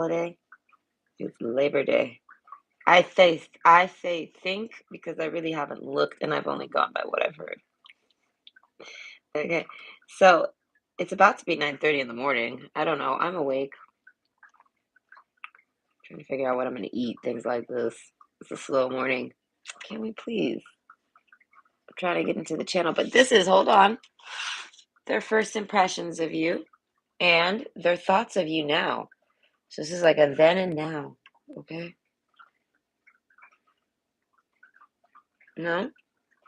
holiday? It's Labor Day. I say think because I really haven't looked and I've only gone by what I've heard. Okay. So it's about to be 9:30 in the morning. I don't know. I'm awake, trying to figure out what I'm gonna eat, things like this. It's a slow morning. Can we please? I'm trying to get into the channel, but this is, hold on, their first impressions of you and their thoughts of you now. So this is like a then and now. Okay. No,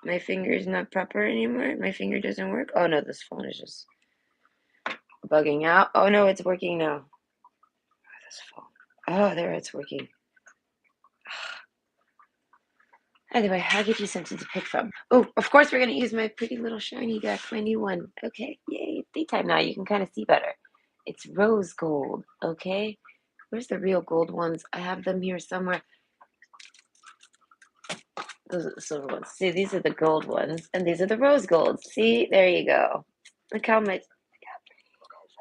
my finger's not proper anymore. My finger doesn't work. Oh no, this phone is just bugging out. Oh no, it's working now. This phone. Oh, there, it's working. Anyway, I'll give you something to pick from. Oh, of course, we're going to use my pretty little shiny deck, my new one. Okay, yay, it's daytime now. You can kind of see better. It's rose gold, okay? Where's the real gold ones? I have them here somewhere. Those are the silver ones. See, these are the gold ones, and these are the rose golds. See, there you go. Look how much. Look how pretty it is.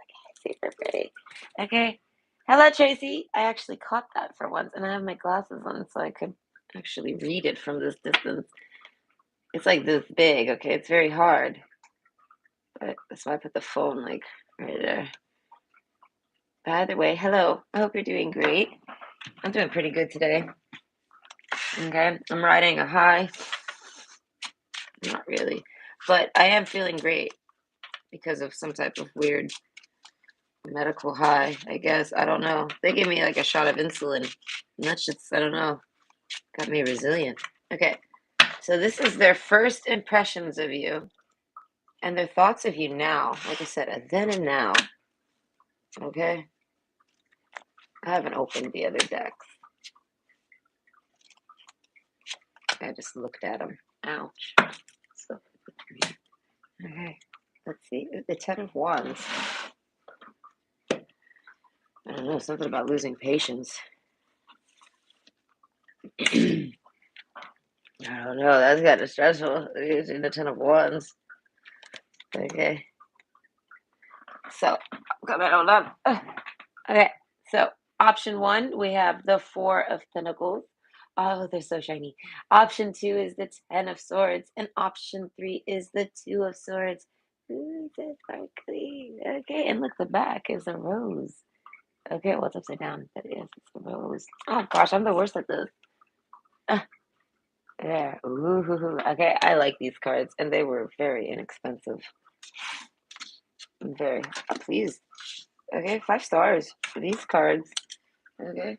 Okay, super pretty. Okay. Hello, Tracy. I actually caught that for once, and I have my glasses on, so I could actually read it from this distance. It's like this big, okay? It's very hard. But that's why I put the phone like right there. By the way, hello. I hope you're doing great. I'm doing pretty good today. Okay. I'm riding a high. Not really. But I am feeling great because of some type of weird medical high, I guess. I don't know. They gave me like a shot of insulin. And that's just, I don't know, got me resilient. Okay. So this is their first impressions of you and their thoughts of you now. Like I said, a then and now. Okay. I haven't opened the other decks. I just looked at them. Ouch. So, okay. Let's see. The Ten of Wands. I don't know. Something about losing patience. I don't know. That's kind of stressful. Using the Ten of Wands. Okay. So, come on, hold on. Okay. So, option one, we have the Four of Pentacles. Oh, they're so shiny. Option two is the Ten of Swords. And option three is the Two of Swords. Ooh, so sparkly. Okay. And look, the back is a rose. Okay. Well, it's upside down. That is. It's a rose. Oh, gosh. I'm the worst at this. There. Ooh. Okay. I like these cards. And they were very inexpensive. I'm very pleased. Okay. 5 stars for these cards. Okay.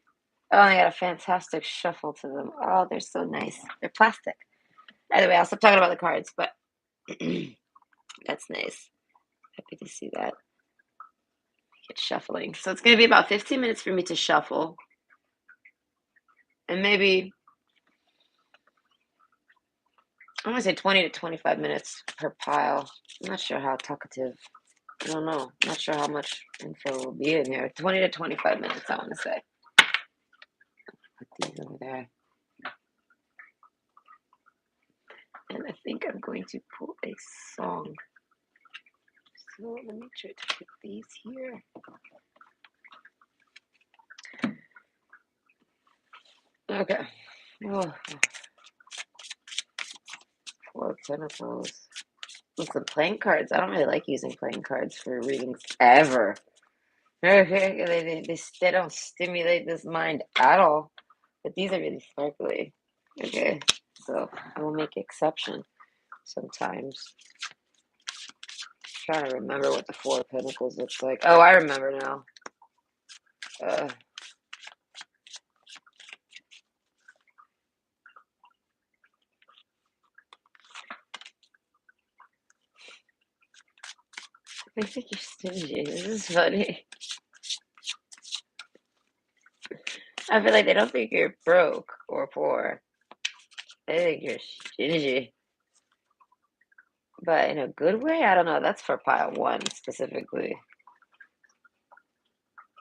Oh, they got a fantastic shuffle to them. Oh, they're so nice. They're plastic. Anyway, I'll stop talking about the cards, but that's nice. Happy to see that. Get shuffling. So it's going to be about 15 minutes for me to shuffle. And maybe, I'm going to say 20 to 25 minutes per pile. I'm not sure how talkative. I don't know. I'm not sure how much info will be in here. 20 to 25 minutes, I want to say. Put these over there. And I think I'm going to pull a song. So let me try to put these here. Okay. Oh, Four of Pentacles. Listen, playing cards. I don't really like using playing cards for readings ever. They don't stimulate this mind at all. But these are really sparkly. Okay. So I will make exception sometimes. Trying to remember what the Four of Pentacles looks like. Oh, I remember now. I think you're stingy. This is funny. I feel like they don't think you're broke or poor. They think you're stingy. But in a good way? I don't know. That's for pile one specifically.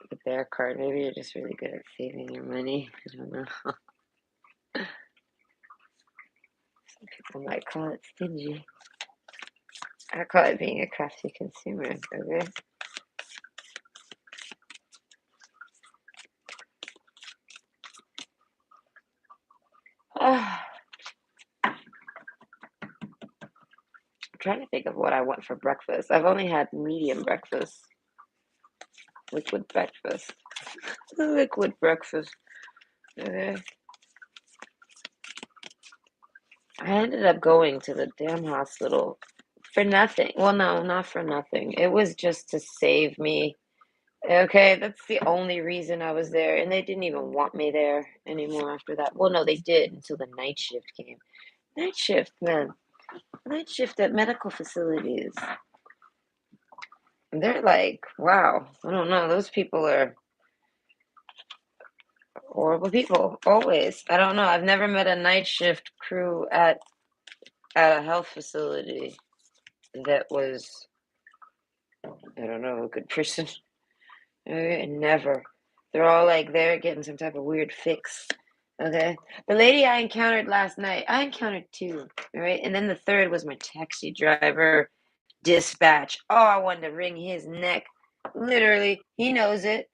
The bear card. Maybe you're just really good at saving your money. I don't know. Some people might call it stingy. I call it being a crafty consumer. Okay. trying to think of what I want for breakfast. I've only had medium breakfast, liquid breakfast, liquid breakfast. Okay. I ended up going to the damn hospital for nothing. Well, no, not for nothing. It was just to save me. Okay, that's the only reason I was there. And they didn't even want me there anymore after that. Well, no, they did until the night shift came. Night shift, man. Night shift at medical facilities. They're like, wow, I don't know. Those people are horrible people, always. I don't know. I've never met a night shift crew at a health facility that was, I don't know, a good person. Never. They're all like they're getting some type of weird fix. Okay. The lady I encountered last night, I encountered two. All right. And then the third was my taxi driver dispatch. Oh, I wanted to wring his neck. Literally, he knows it.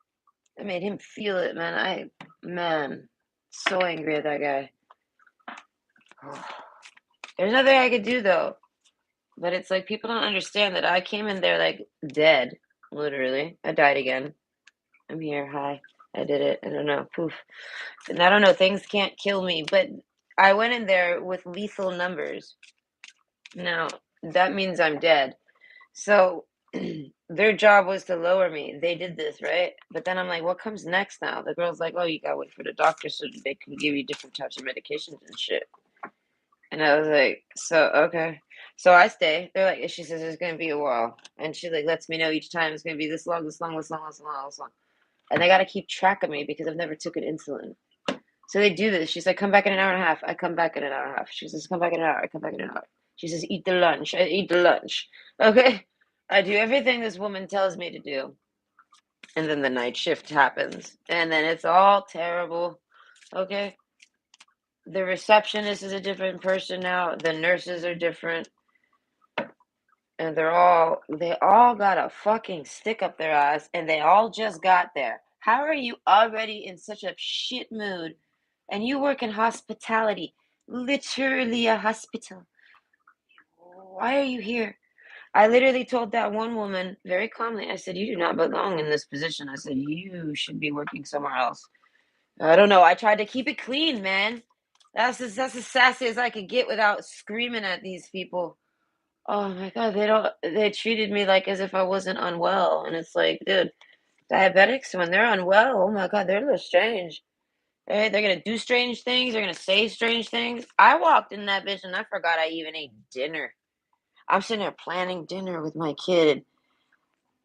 I made him feel it, man. Man, so angry at that guy. There's nothing I could do though. But it's like people don't understand that I came in there like dead. Literally. I died again. I'm here. Hi. I did it. I don't know. Poof. And I don't know. Things can't kill me. But I went in there with lethal numbers. Now, that means I'm dead. So their job was to lower me. They did this, right? But then I'm like, what comes next now? The girl's like, oh, you gotta wait for the doctor so they can give you different types of medications and shit. And I was like, so okay. So I stay. They're like, she says it's gonna be a while. And she like lets me know each time it's gonna be this long, this long, this long, this long, this long. And they gotta keep track of me because I've never taken insulin. So they do this. She's like, come back in an hour and a half. I come back in an hour and a half. She says, come back in an hour. I come back in an hour. She says, eat the lunch. I eat the lunch. Okay. I do everything this woman tells me to do. And then the night shift happens. And then it's all terrible. Okay. The receptionist is a different person now. The nurses are different. And they all got a fucking stick up their ass. And they all just got there. How are you already in such a shit mood? And you work in hospitality, literally a hospital. Why are you here? I literally told that one woman very calmly, I said, you do not belong in this position. I said, you should be working somewhere else. I don't know. I tried to keep it clean, man. That's as sassy as I could get without screaming at these people. Oh my God, they treated me like as if I wasn't unwell. And it's like, dude, diabetics, when they're unwell, oh my God, they're a little strange. Right? They're gonna do strange things. They're gonna say strange things. I walked in that bitch and I forgot I even ate dinner. I'm sitting there planning dinner with my kid,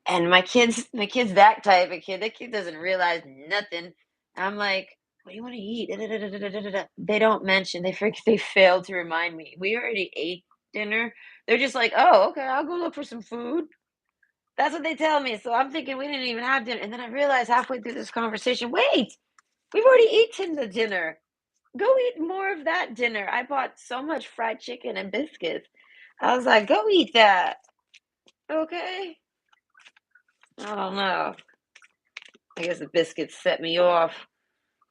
and my kid's that type of kid. That kid doesn't realize nothing. I'm like, what do you want to eat? Da, da, da, da, da, da, da, da. They don't mention. They failed to remind me. We already ate dinner. They're just like, oh, okay, I'll go look for some food. That's what they tell me. So I'm thinking we didn't even have dinner, and then I realized halfway through this conversation, wait, we've already eaten the dinner. Go eat more of that dinner. I bought so much fried chicken and biscuits. I was like, go eat that. Okay. I don't know. I guess the biscuits set me off.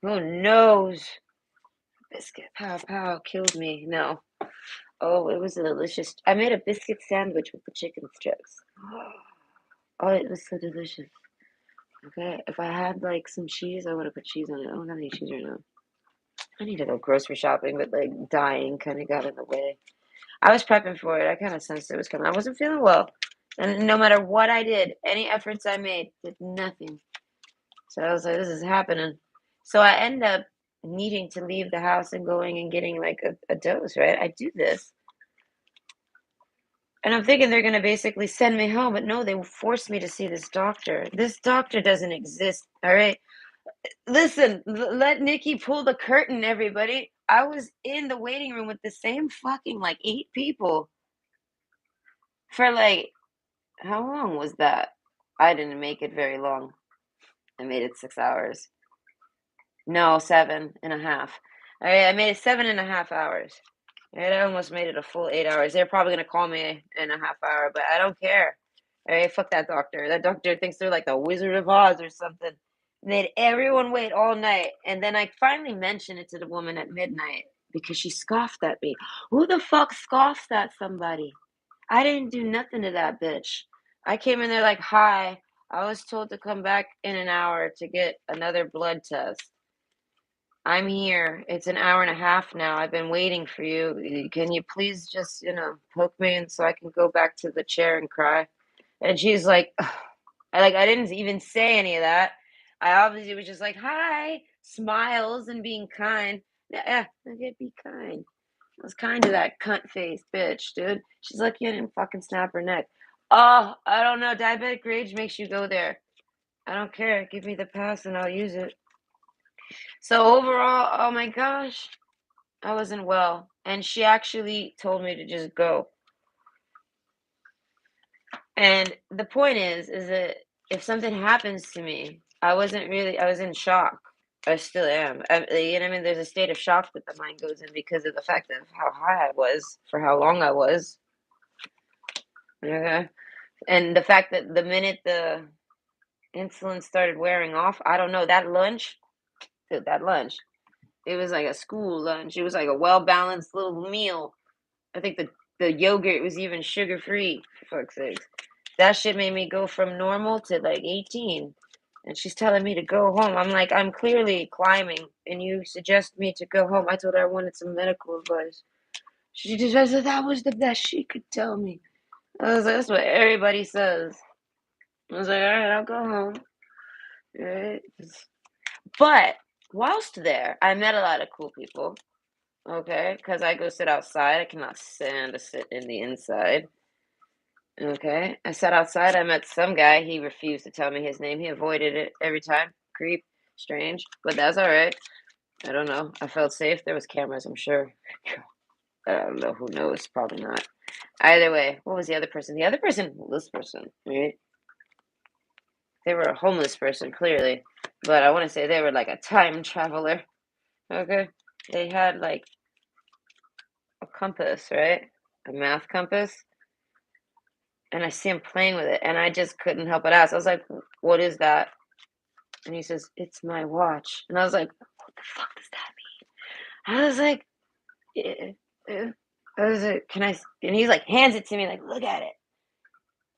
Who knows? Biscuit pow pow killed me. No. Oh, it was delicious. I made a biscuit sandwich with the chicken strips. Oh, it was so delicious. Okay. If I had like some cheese, I would have put cheese on it. I don't have any cheese right now. I need to go grocery shopping, but like dying kind of got in the way. I was prepping for it. I kind of sensed it was coming. I wasn't feeling well. And no matter what I did, any efforts I made, did nothing. So I was like, this is happening. So I end up needing to leave the house and going and getting like a dose, right? I do this. And I'm thinking they're going to basically send me home. But no, they forced me to see this doctor. This doctor doesn't exist. All right. Listen, let Nikki pull the curtain, everybody. I was in the waiting room with the same fucking like 8 people for like, how long was that? I didn't make it very long. I made it 6 hours. No, 7.5. All right, I made it 7.5 hours. All right, I almost made it a full 8 hours. They're probably gonna call me in a half hour, but I don't care. All right, fuck that doctor. That doctor thinks they're like the Wizard of Oz or something. Made everyone wait all night, and then I finally mentioned it to the woman at midnight because she scoffed at me. Who the fuck scoffs at somebody? I didn't do nothing to that bitch. I came in there like, "Hi, I was told to come back in an hour to get another blood test. I'm here. It's an hour and a half now. I've been waiting for you. Can you please just, poke me and so I can go back to the chair and cry?" And she's like, "Ugh." I didn't even say any of that. I obviously was just like, "Hi," smiles and being kind. Yeah, okay, be kind. I was kind to that cunt face bitch, dude. She's lucky I didn't fucking snap her neck. Oh, I don't know. Diabetic rage makes you go there. I don't care. Give me the pass and I'll use it. So overall, oh my gosh, I wasn't well. And she actually told me to just go. And the point is that if something happens to me, I was in shock. I still am. You know what I mean? There's a state of shock that the mind goes in because of the fact of how high I was for how long I was. Okay. And the fact that the minute the insulin started wearing off, I don't know, that lunch, dude, that lunch, it was like a school lunch. It was like a well-balanced little meal. I think the yogurt was even sugar-free, for fuck's sake. That shit made me go from normal to like 18. And she's telling me to go home. I'm like, I'm clearly climbing, and you suggest me to go home. I told her I wanted some medical advice. She just said that was the best she could tell me. I was like, that's what everybody says. I was like, all right, I'll go home. All right. But whilst there, I met a lot of cool people. Okay, because I go sit outside. I cannot stand to sit in the inside. Okay. I sat outside. I met some guy. He refused to tell me his name. He avoided it every time. Creep. Strange. But that's all right. I don't know. I felt safe. There was cameras, I'm sure. I don't know. Who knows? Probably not. Either way, what was the other person? The other person, this person, right? They were a homeless person, clearly. But I want to say they were like a time traveler. Okay. They had like a compass, right? A math compass. And I see him playing with it. And I just couldn't help but ask. I was like, what is that? And he says, "It's my watch." And I was like, "What the fuck does that mean?" I was like, "Eh, eh." I was like, "Can I?" And he's like, hands it to me, like, "Look at it."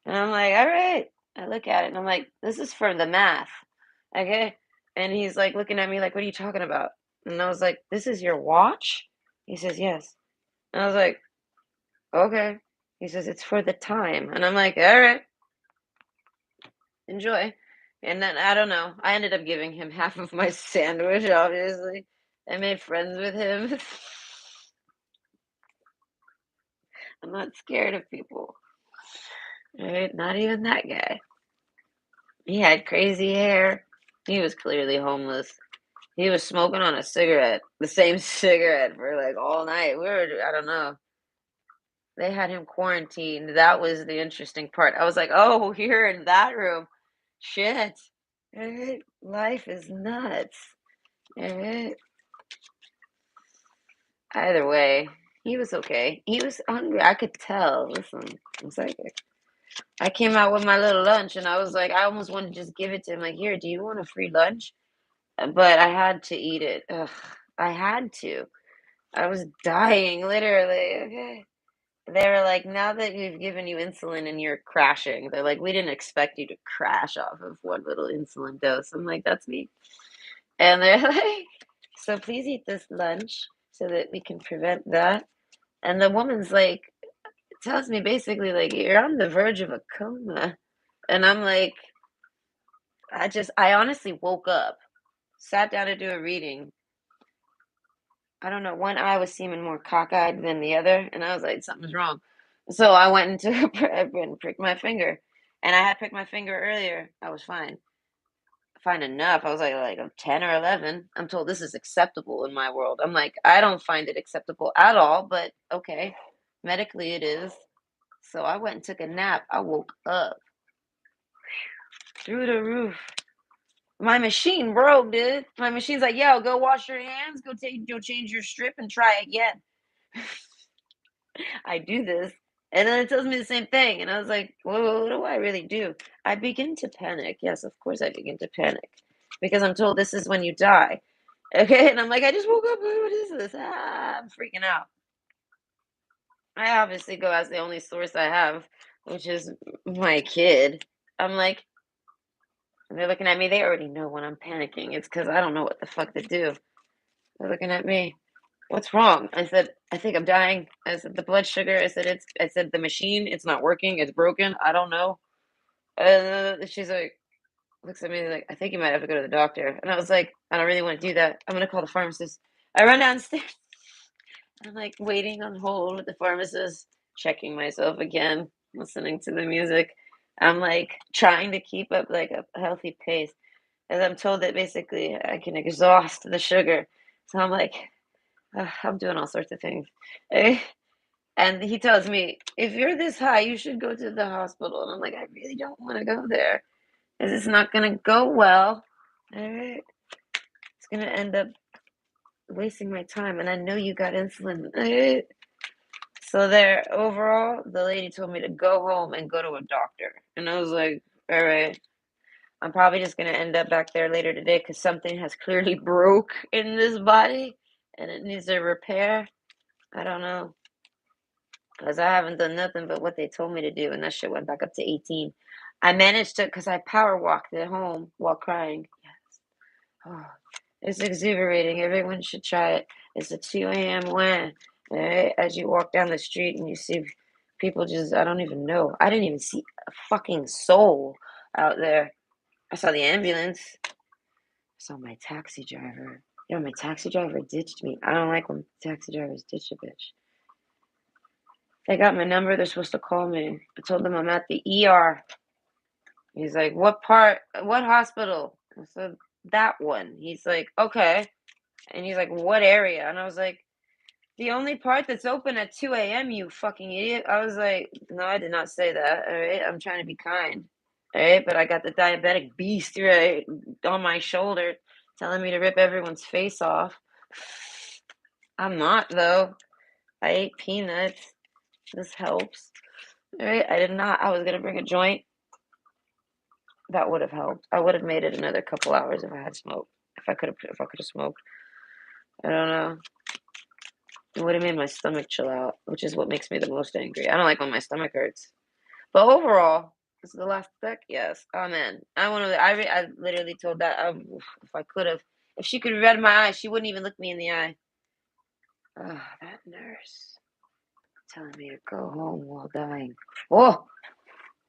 And I'm like, "All right." I look at it and I'm like, "This is for the math." Okay. And he's like looking at me like, "What are you talking about?" And I was like, "This is your watch?" He says, "Yes." And I was like, "Okay." He says, "It's for the time." And I'm like, "All right, enjoy." And then I don't know. I ended up giving him half of my sandwich, obviously. I made friends with him. I'm not scared of people. Right? Not even that guy. He had crazy hair. He was clearly homeless. He was smoking on a cigarette, the same cigarette for like all night. I don't know. They had him quarantined. That was the interesting part. I was like, oh, here in that room. Shit. Right? Life is nuts. Right? Either way, he was okay. He was hungry. I could tell. Listen, I'm psychic. I came out with my little lunch and I was like, I almost wanted to just give it to him. Like, here, do you want a free lunch? But I had to eat it. Ugh, I had to. I was dying, literally. Okay. They were like, now that we've given you insulin and you're crashing, they're like, we didn't expect you to crash off of one little insulin dose. I'm like, that's me. And they're like, so please eat this lunch so that we can prevent that. And the woman's like, tells me basically, like, you're on the verge of a coma. And I'm like, I honestly woke up, sat down to do a reading. I don't know, one eye was seeming more cockeyed than the other. And I was like, something's wrong. So I went into and pricked my finger. And I had pricked my finger earlier. I was fine. Fine enough. I was like a 10 or 11. I'm told this is acceptable in my world. I'm like, I don't find it acceptable at all, but okay. Medically, it is. So I went and took a nap. I woke up through the roof. My machine broke, dude. My machine's like, yo, go wash your hands, go change your strip and try again. I do this. And then it tells me the same thing. And I was like, well, what do I really do? I begin to panic. Yes, of course I begin to panic. Because I'm told this is when you die. Okay. And I'm like, I just woke up. What is this? Ah, I'm freaking out. I obviously go as the only source I have, which is my kid. I'm like, and they're looking at me. They already know when I'm panicking. It's because I don't know what the fuck to do. They're looking at me. What's wrong? I said, I think I'm dying. I said, the blood sugar. I said, the machine, it's not working. It's broken. I don't know. She's like, looks at me like, I think you might have to go to the doctor. And I was like, I don't really want to do that. I'm going to call the pharmacist. I run downstairs. I'm like waiting on hold with the pharmacist, checking myself again, listening to the music. I'm like trying to keep up like a healthy pace. As I'm told that basically I can exhaust the sugar. So I'm like, I'm doing all sorts of things. Eh? And he tells me, if you're this high, you should go to the hospital. And I'm like, I really don't want to go there. Because it's not going to go well. All right. It's going to end up wasting my time. And I know you got insulin. All right. So there, overall, the lady told me to go home and go to a doctor. And I was like, all right. I'm probably just going to end up back there later today because something has clearly broke in this body and it needs a repair. I don't know. Because I haven't done nothing but what they told me to do, and that shit went back up to 18. I managed to, because I power walked it home while crying. Yes. Oh, it's exhilarating. Everyone should try it. It's a 2 a.m. win. Right? As you walk down the street and you see people just, I don't even know. I didn't even see a fucking soul out there. I saw the ambulance. I saw my taxi driver. Yo, my taxi driver ditched me. I don't like when taxi drivers ditch a bitch. They got my number. They're supposed to call me. I told them I'm at the ER. He's like, what part? What hospital? I said, that one. He's like, okay. And he's like, what area? And I was like, the only part that's open at 2 a.m., you fucking idiot. I was like, no, I did not say that. All right. I'm trying to be kind. All right. But I got the diabetic beast right on my shoulder telling me to rip everyone's face off. I'm not, though. I ate peanuts. This helps. All right. I did not. I was going to bring a joint. That would have helped. I would have made it another couple hours if I had smoked. If I could have smoked. I don't know. It would have made my stomach chill out, which is what makes me the most angry. I don't like when my stomach hurts. But overall, this is the last deck. Yes. Oh man, I want to. I literally told that if I could have, if she could have read my eyes, she wouldn't even look me in the eye. That nurse telling me to go home while dying. Oh,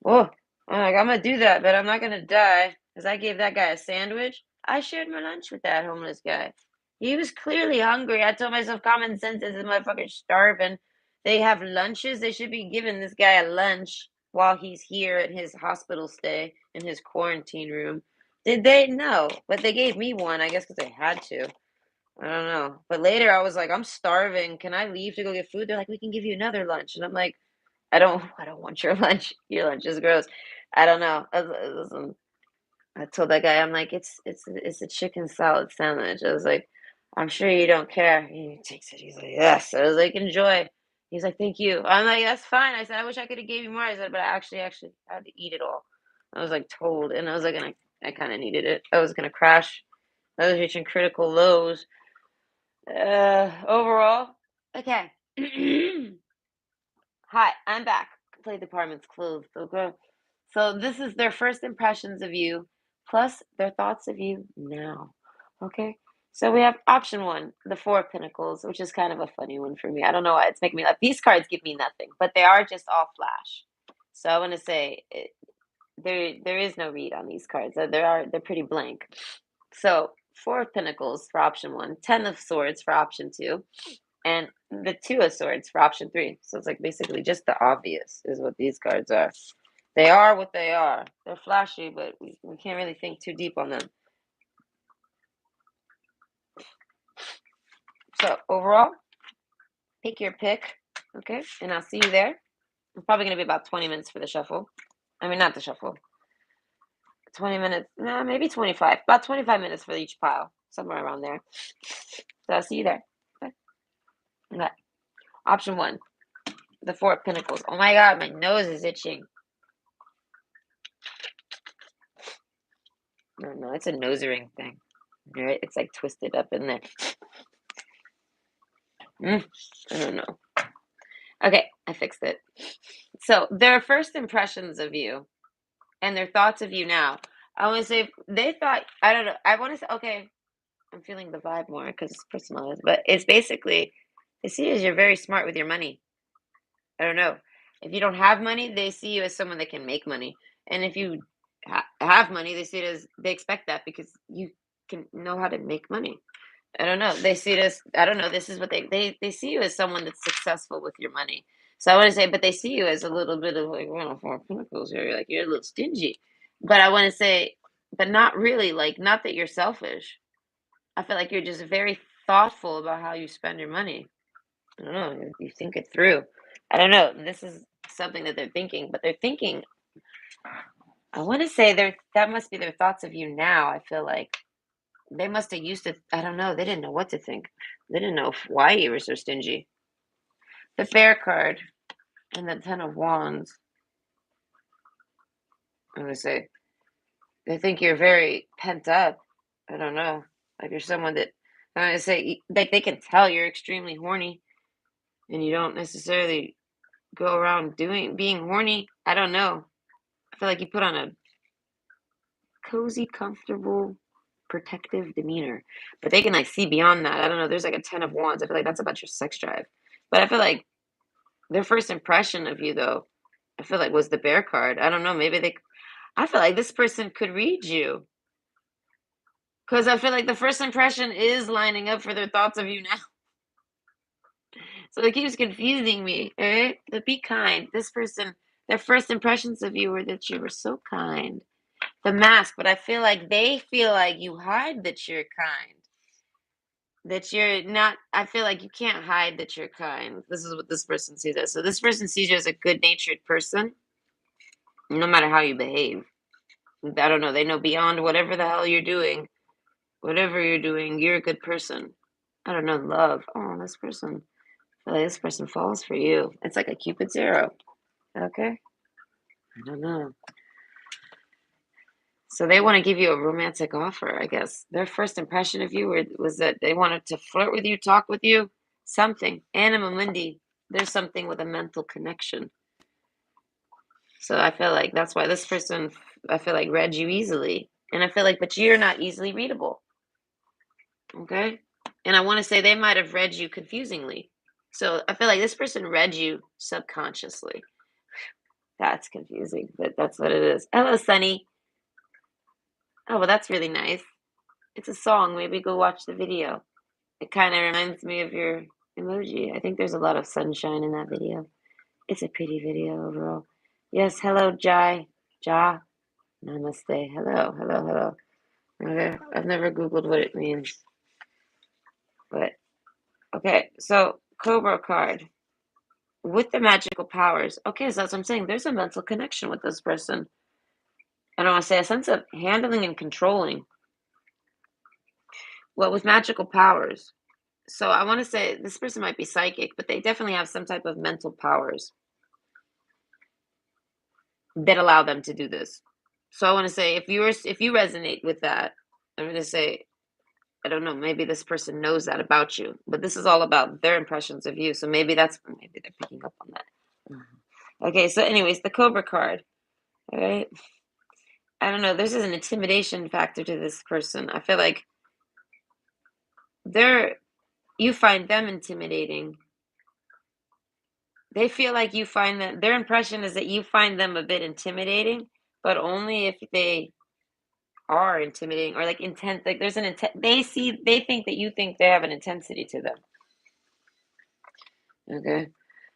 oh. I'm like, I'm gonna do that, but I'm not gonna die because I gave that guy a sandwich. I shared my lunch with that homeless guy. He was clearly hungry. I told myself, common sense is this motherfucker starving. They have lunches. They should be giving this guy a lunch while he's here at his hospital stay in his quarantine room. Did they? No, but they gave me one. I guess because they had to. I don't know. But later I was like, I'm starving. Can I leave to go get food? They're like, we can give you another lunch, and I'm like, I don't want your lunch. Your lunch is gross. I don't know. I told that guy, I'm like, it's a chicken salad sandwich. I was like, I'm sure you don't care. He takes it. He's like, yes. I was like, enjoy. He's like, thank you. I'm like, that's fine. I said, I wish I could have gave you more. I said, but I actually had to eat it all. I was like told, and I was like, and I kind of needed it. I was gonna crash. I was reaching critical lows. Overall, okay. Hi, I'm back. Play department's closed. Okay. So this is their first impressions of you, plus their thoughts of you now. Okay. So we have option one, the Four of Pentacles, which is kind of a funny one for me. I don't know why it's making me laugh. These cards give me nothing, but they are just all flash. So I want to say there is no read on these cards. They're pretty blank. So Four of Pentacles for option one, Ten of Swords for option two, and the Two of Swords for option three. So it's like basically just the obvious is what these cards are. They are what they are. They're flashy, but we can't really think too deep on them. So overall, pick your pick, okay? And I'll see you there. It's probably going to be about 20 minutes for the shuffle. I mean, not the shuffle. 20 minutes, no, maybe 25. About 25 minutes for each pile, somewhere around there. So I'll see you there. Okay. Okay. Option one, the Four of Pentacles. Oh my God, my nose is itching. No, it's a nose ring thing. Right? It's like twisted up in there. I don't know. Okay, I fixed it. So their first impressions of you and their thoughts of you now. I want to say they thought I don't know. I want to say okay. I'm feeling the vibe more because it's personalized, but it's basically they see you as you're very smart with your money. I don't know. If you don't have money, they see you as someone that can make money, and if you have money, they see it as they expect that because you can know how to make money. I don't know. They see it as I don't know. This is what they see you as someone that's successful with your money. So I want to say, but they see you as a little bit of like one of four pinnacles here. You're like you're a little stingy, but I want to say, but not really. Like not that you're selfish. I feel like you're just very thoughtful about how you spend your money. I don't know. You think it through. I don't know. This is something that they're thinking, but they're thinking. I want to say that must be their thoughts of you now. I feel like they must have used to. I don't know. They didn't know what to think. They didn't know why you were so stingy. The Fair card and the Ten of Wands. I'm gonna say they think you're very pent up. I don't know. Like you're someone that I'm gonna say like they can tell you're extremely horny, and you don't necessarily go around doing being horny. I don't know. I feel like you put on a cozy, comfortable, protective demeanor, but they can like see beyond that. I don't know. There's like a Ten of Wands. I feel like that's about your sex drive, but I feel like their first impression of you, though, I feel like was the Bear card. I don't know. Maybe they. I feel like this person could read you because I feel like the first impression is lining up for their thoughts of you now. So it keeps confusing me. All right, but be kind. This person, their first impressions of you were that you were so kind. The mask, but I feel like they feel like you hide that you're kind. That you're not. I feel like you can't hide that you're kind. This is what this person sees as. So this person sees you as a good-natured person, no matter how you behave. I don't know. They know beyond whatever the hell you're doing. Whatever you're doing, you're a good person. I don't know. Love. Oh, this person. I feel like this person falls for you. It's like a Cupid's arrow. Okay. I don't know. So they want to give you a romantic offer, I guess. Their first impression of you was that they wanted to flirt with you, talk with you, something. Anima Mundi, there's something with a mental connection. So I feel like that's why this person, I feel like, read you easily. And I feel like, but you're not easily readable. Okay? And I want to say they might have read you confusingly. So I feel like this person read you subconsciously. That's confusing, but that's what it is. Hello, Sunny. Oh, well, that's really nice. It's a song. Maybe go watch the video. It kind of reminds me of your emoji. I think there's a lot of sunshine in that video. It's a pretty video overall. Yes, hello, Jai. Ja. Namaste. Hello, hello, hello. Okay, I've never Googled what it means. But, okay, so Cobra card with the magical powers. Okay, so that's what I'm saying. There's a mental connection with this person. I don't want to say a sense of handling and controlling. Well, with magical powers. So I want to say this person might be psychic, but they definitely have some type of mental powers that allow them to do this. So I want to say if you resonate with that, I'm going to say I don't know, maybe this person knows that about you, but this is all about their impressions of you. So maybe they're picking up on that. Okay, so anyways, the Cobra card. All right. I don't know, there's an intimidation factor to this person. I feel like they're you find them intimidating. They feel like you find that their impression is that you find them a bit intimidating, but only if they are intimidating or like intent. Like there's an intent. They think that you think they have an intensity to them. Okay.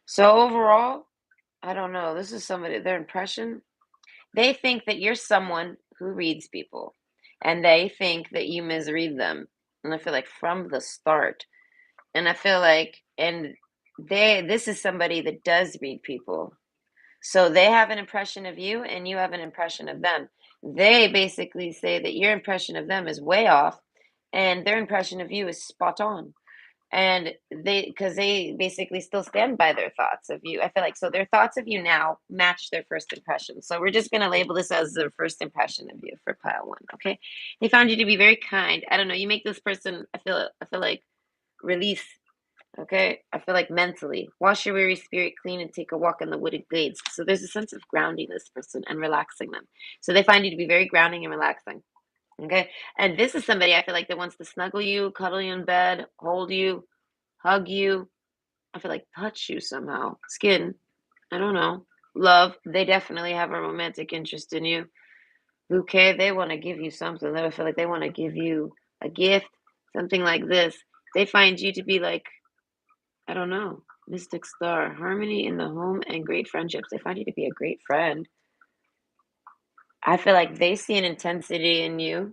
So overall, I don't know. This is somebody, their impression. They think that you're someone who reads people and they think that you misread them. And I feel like from the start, and I feel like, and this is somebody that does read people. So they have an impression of you and you have an impression of them. They basically say that your impression of them is way off and their impression of you is spot on. And because they basically still stand by their thoughts of you. I feel like so their thoughts of you now match their first impression. So we're just going to label this as their first impression of you for pile one. Okay. They found you to be very kind. I don't know. You make this person, I feel like release Okay, I feel like mentally, wash your weary spirit clean and take a walk in the wooded glades. So there's a sense of grounding this person and relaxing them. So they find you to be very grounding and relaxing. Okay, and this is somebody I feel like that wants to snuggle you, cuddle you in bed, hold you, hug you. I feel like touch you somehow. Skin. I don't know. Love. They definitely have a romantic interest in you. Bouquet. They want to give you something. They feel like they want to give you a gift, something like this. They find you to be like, I don't know, mystic star, harmony in the home and great friendships. They find you to be a great friend. I feel like they see an intensity in you.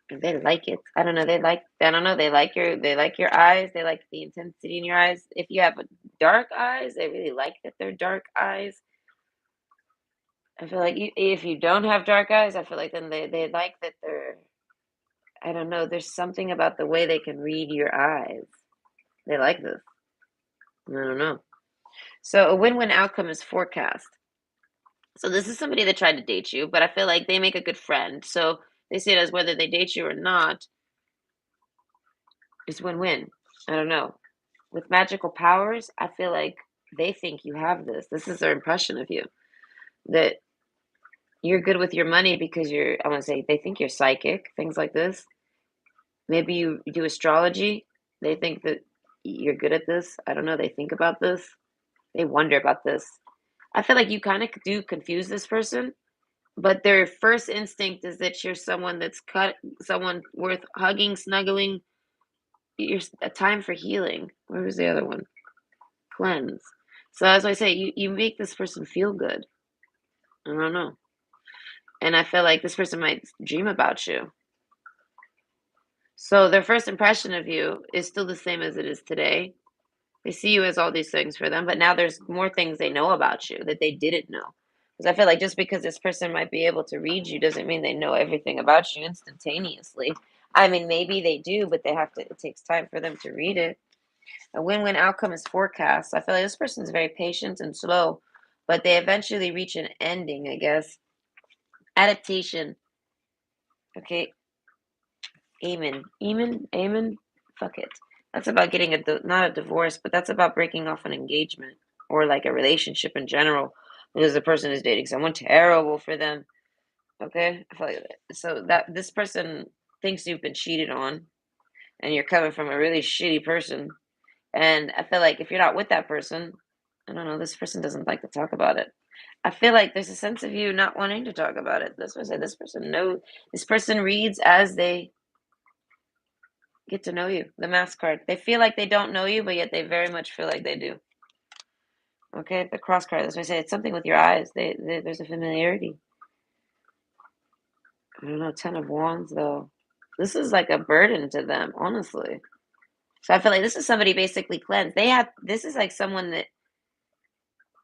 And they like it. I don't know. I don't know. They like your eyes. They like the intensity in your eyes. If you have dark eyes, they really like that they're dark eyes. I feel like if you don't have dark eyes, I feel like then they like that they're, I don't know, there's something about the way they can read your eyes. They like this. I don't know. So a win-win outcome is forecast. So this is somebody that tried to date you, but I feel like they make a good friend. So they see it as whether they date you or not, it's win-win. I don't know. With magical powers, I feel like they think you have this. This is their impression of you. That you're good with your money because I want to say, they think you're psychic, things like this. Maybe you do astrology. They think that you're good at this. I don't know. They think about this. They wonder about this. I feel like you kind of do confuse this person, but their first instinct is that you're someone that's someone worth hugging, snuggling. You're a time for healing. Where was the other one? Cleanse. So as I say, you make this person feel good. I don't know. And I feel like this person might dream about you. So their first impression of you is still the same as it is today. They see you as all these things for them, but now there's more things they know about you that they didn't know. Because I feel like just because this person might be able to read you doesn't mean they know everything about you instantaneously. I mean, maybe they do, but it takes time for them to read it. A win-win outcome is forecast. I feel like this person is very patient and slow, but they eventually reach an ending, I guess. Adaptation. Okay, amen. Amen. Fuck it. That's about getting not a divorce, but that's about breaking off an engagement or like a relationship in general because the person is dating someone terrible for them. Okay, I feel like so that this person thinks you've been cheated on, and you're coming from a really shitty person. And I feel like if you're not with that person, I don't know, this person doesn't like to talk about it. I feel like there's a sense of you not wanting to talk about it. That's what I said. This person reads as they get to know you. The mask card. They feel like they don't know you, but yet they very much feel like they do. Okay, the cross card. That's why I say it's something with your eyes. There's a familiarity. I don't know. Ten of Wands though. This is like a burden to them, honestly. So I feel like this is somebody basically cleansed. This is like someone that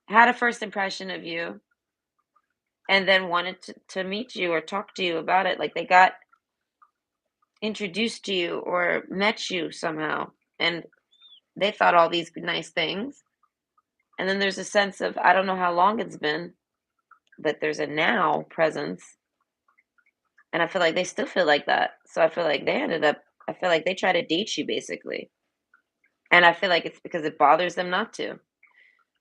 had a first impression of you and then wanted to meet you or talk to you about it. Like they got introduced to you or met you somehow and they thought all these nice things. And then there's a sense of, I don't know how long it's been, but there's a now presence. And I feel like they still feel like that. So I feel like I feel like they try to date you basically. And I feel like it's because it bothers them not to.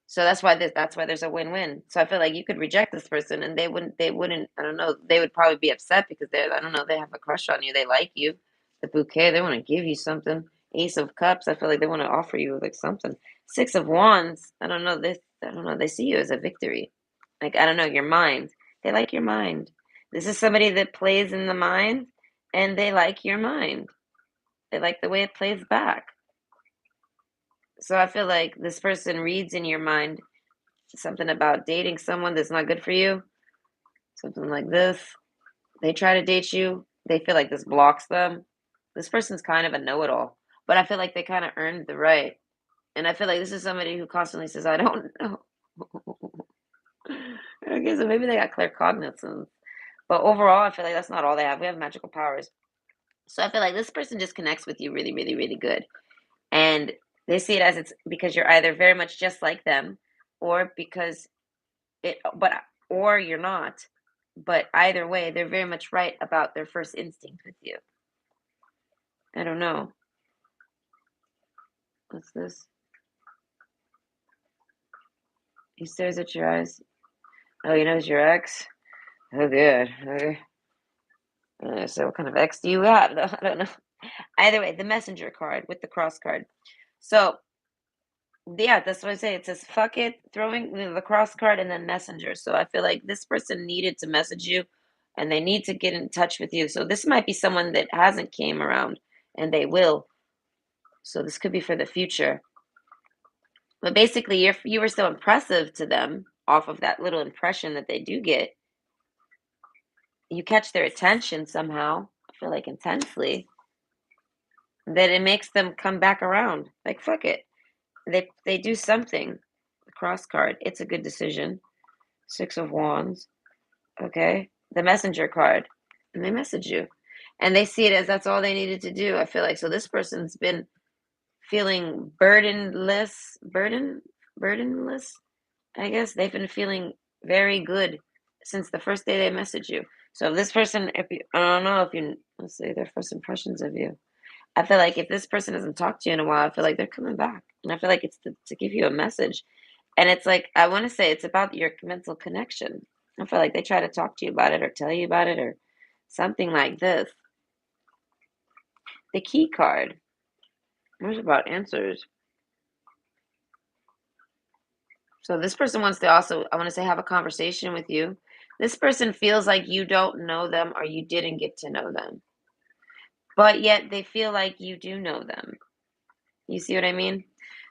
So that's why there's a win-win. So I feel like you could reject this person and they wouldn't, I don't know, they would probably be upset because I don't know, they have a crush on you. They like you. The bouquet, they want to give you something. Ace of Cups, I feel like they want to offer you like something. Six of Wands, I don't know, they see you as a victory. Like, I don't know, your mind. They like your mind. This is somebody that plays in the mind and they like your mind. They like the way it plays back. So I feel like this person reads in your mind something about dating someone that's not good for you, something like this. They try to date you, they feel like this blocks them. This person's kind of a know it all, but I feel like they kind of earned the right. And I feel like this is somebody who constantly says, I don't know. Okay, so maybe they got claircognizance. But overall, I feel like that's not all they have. We have magical powers. So I feel like this person just connects with you really, really, really good. And they see it as it's because you're either very much just like them or because it but or you're not. But either way, they're very much right about their first instinct with you. I don't know. What's this? He stares at your eyes. Oh, he knows your ex? Oh, good. Okay. So what kind of ex do you have, though? I don't know. Either way, the messenger card with the cross card. So, yeah, that's what I say. It says fuck it, throwing the cross card and then messenger. So I feel like this person needed to message you and they need to get in touch with you. So this might be someone that hasn't came around and they will. So this could be for the future. But basically, if you were so impressive to them off of that little impression that they do get, you catch their attention somehow, I feel like intensely, that it makes them come back around. Like, fuck it. They do something. The cross card, it's a good decision. Six of Wands. Okay. The messenger card. And they message you. And they see it as that's all they needed to do. I feel like so this person's been feeling burdenless. I guess they've been feeling very good since the first day they messaged you. So if this person, if you, I don't know if you, let's say their first impressions of you. I feel like if this person hasn't talked to you in a while, I feel like they're coming back, and I feel like it's to give you a message, and it's like I want to say it's about your mental connection. I feel like they try to talk to you about it or tell you about it or something like this. The key card. What's about answers? So this person wants to also, I want to say, have a conversation with you. This person feels like you don't know them or you didn't get to know them, but yet they feel like you do know them. You see what I mean?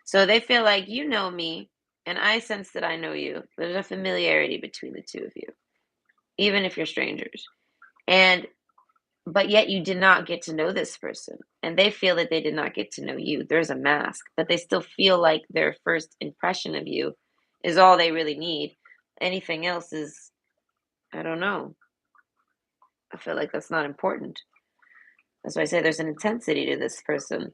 So they feel like you know me and I sense that I know you. There's a familiarity between the two of you, even if you're strangers. And but yet you did not get to know this person. And they feel that they did not get to know you. There's a mask, but they still feel like their first impression of you is all they really need. Anything else is, I don't know. I feel like that's not important. That's why I say there's an intensity to this person.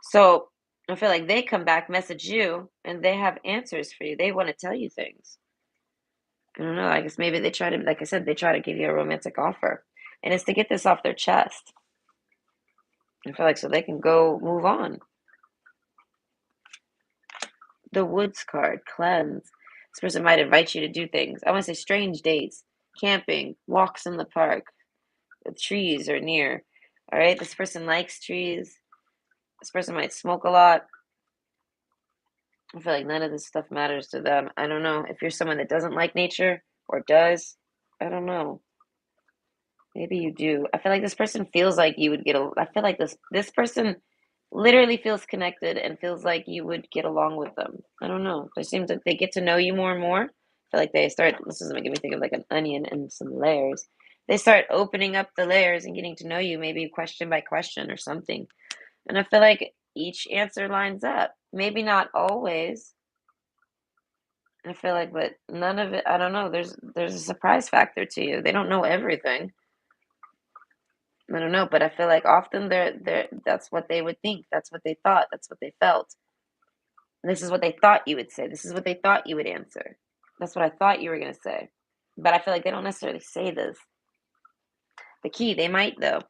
So I feel like they come back, message you, and they have answers for you. They want to tell you things. I don't know. I guess maybe they try to, like I said, they try to give you a romantic offer. And it's to get this off their chest. I feel like so they can go move on. The Woods card, cleanse. This person might invite you to do things. I want to say strange dates, camping, walks in the park, the trees are near. All right. This person likes trees. This person might smoke a lot. I feel like none of this stuff matters to them. I don't know. If you're someone that doesn't like nature or does, I don't know. Maybe you do. I feel like this person feels like you would I feel like this person literally feels connected and feels like you would get along with them. I don't know. It seems that they get to know you more and more. I feel like they start, this is making me think of like an onion and some layers. They start opening up the layers and getting to know you, maybe question by question or something. And I feel like each answer lines up. Maybe not always. I feel like, but none of it. I don't know. There's a surprise factor to you. They don't know everything. I don't know, but I feel like often they're that's what they would think. That's what they thought. That's what they felt. And this is what they thought you would say. This is what they thought you would answer. That's what I thought you were gonna say. But I feel like they don't necessarily say this. The key, they might though.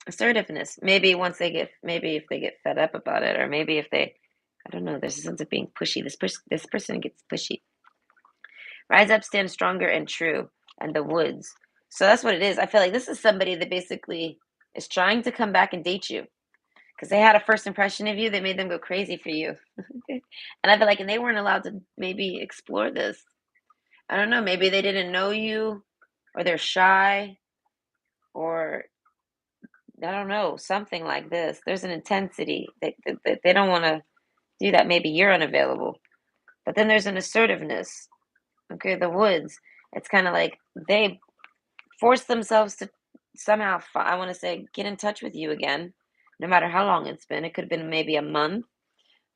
Assertiveness. Maybe once they get, maybe if they get fed up about it, or maybe if they, I don't know. There's a sense of being pushy. This person gets pushy. Rise up, stand stronger and true, and the woods. So that's what it is. I feel like this is somebody that basically is trying to come back and date you because they had a first impression of you that made them go crazy for you. And I feel like, and they weren't allowed to maybe explore this. I don't know. Maybe they didn't know you, or they're shy, or I don't know, something like this. There's an intensity that they don't want to do that. Maybe you're unavailable, but then there's an assertiveness. Okay, the woods. It's kind of like they force themselves to somehow, I want to say, get in touch with you again, no matter how long it's been. It could have been maybe a month,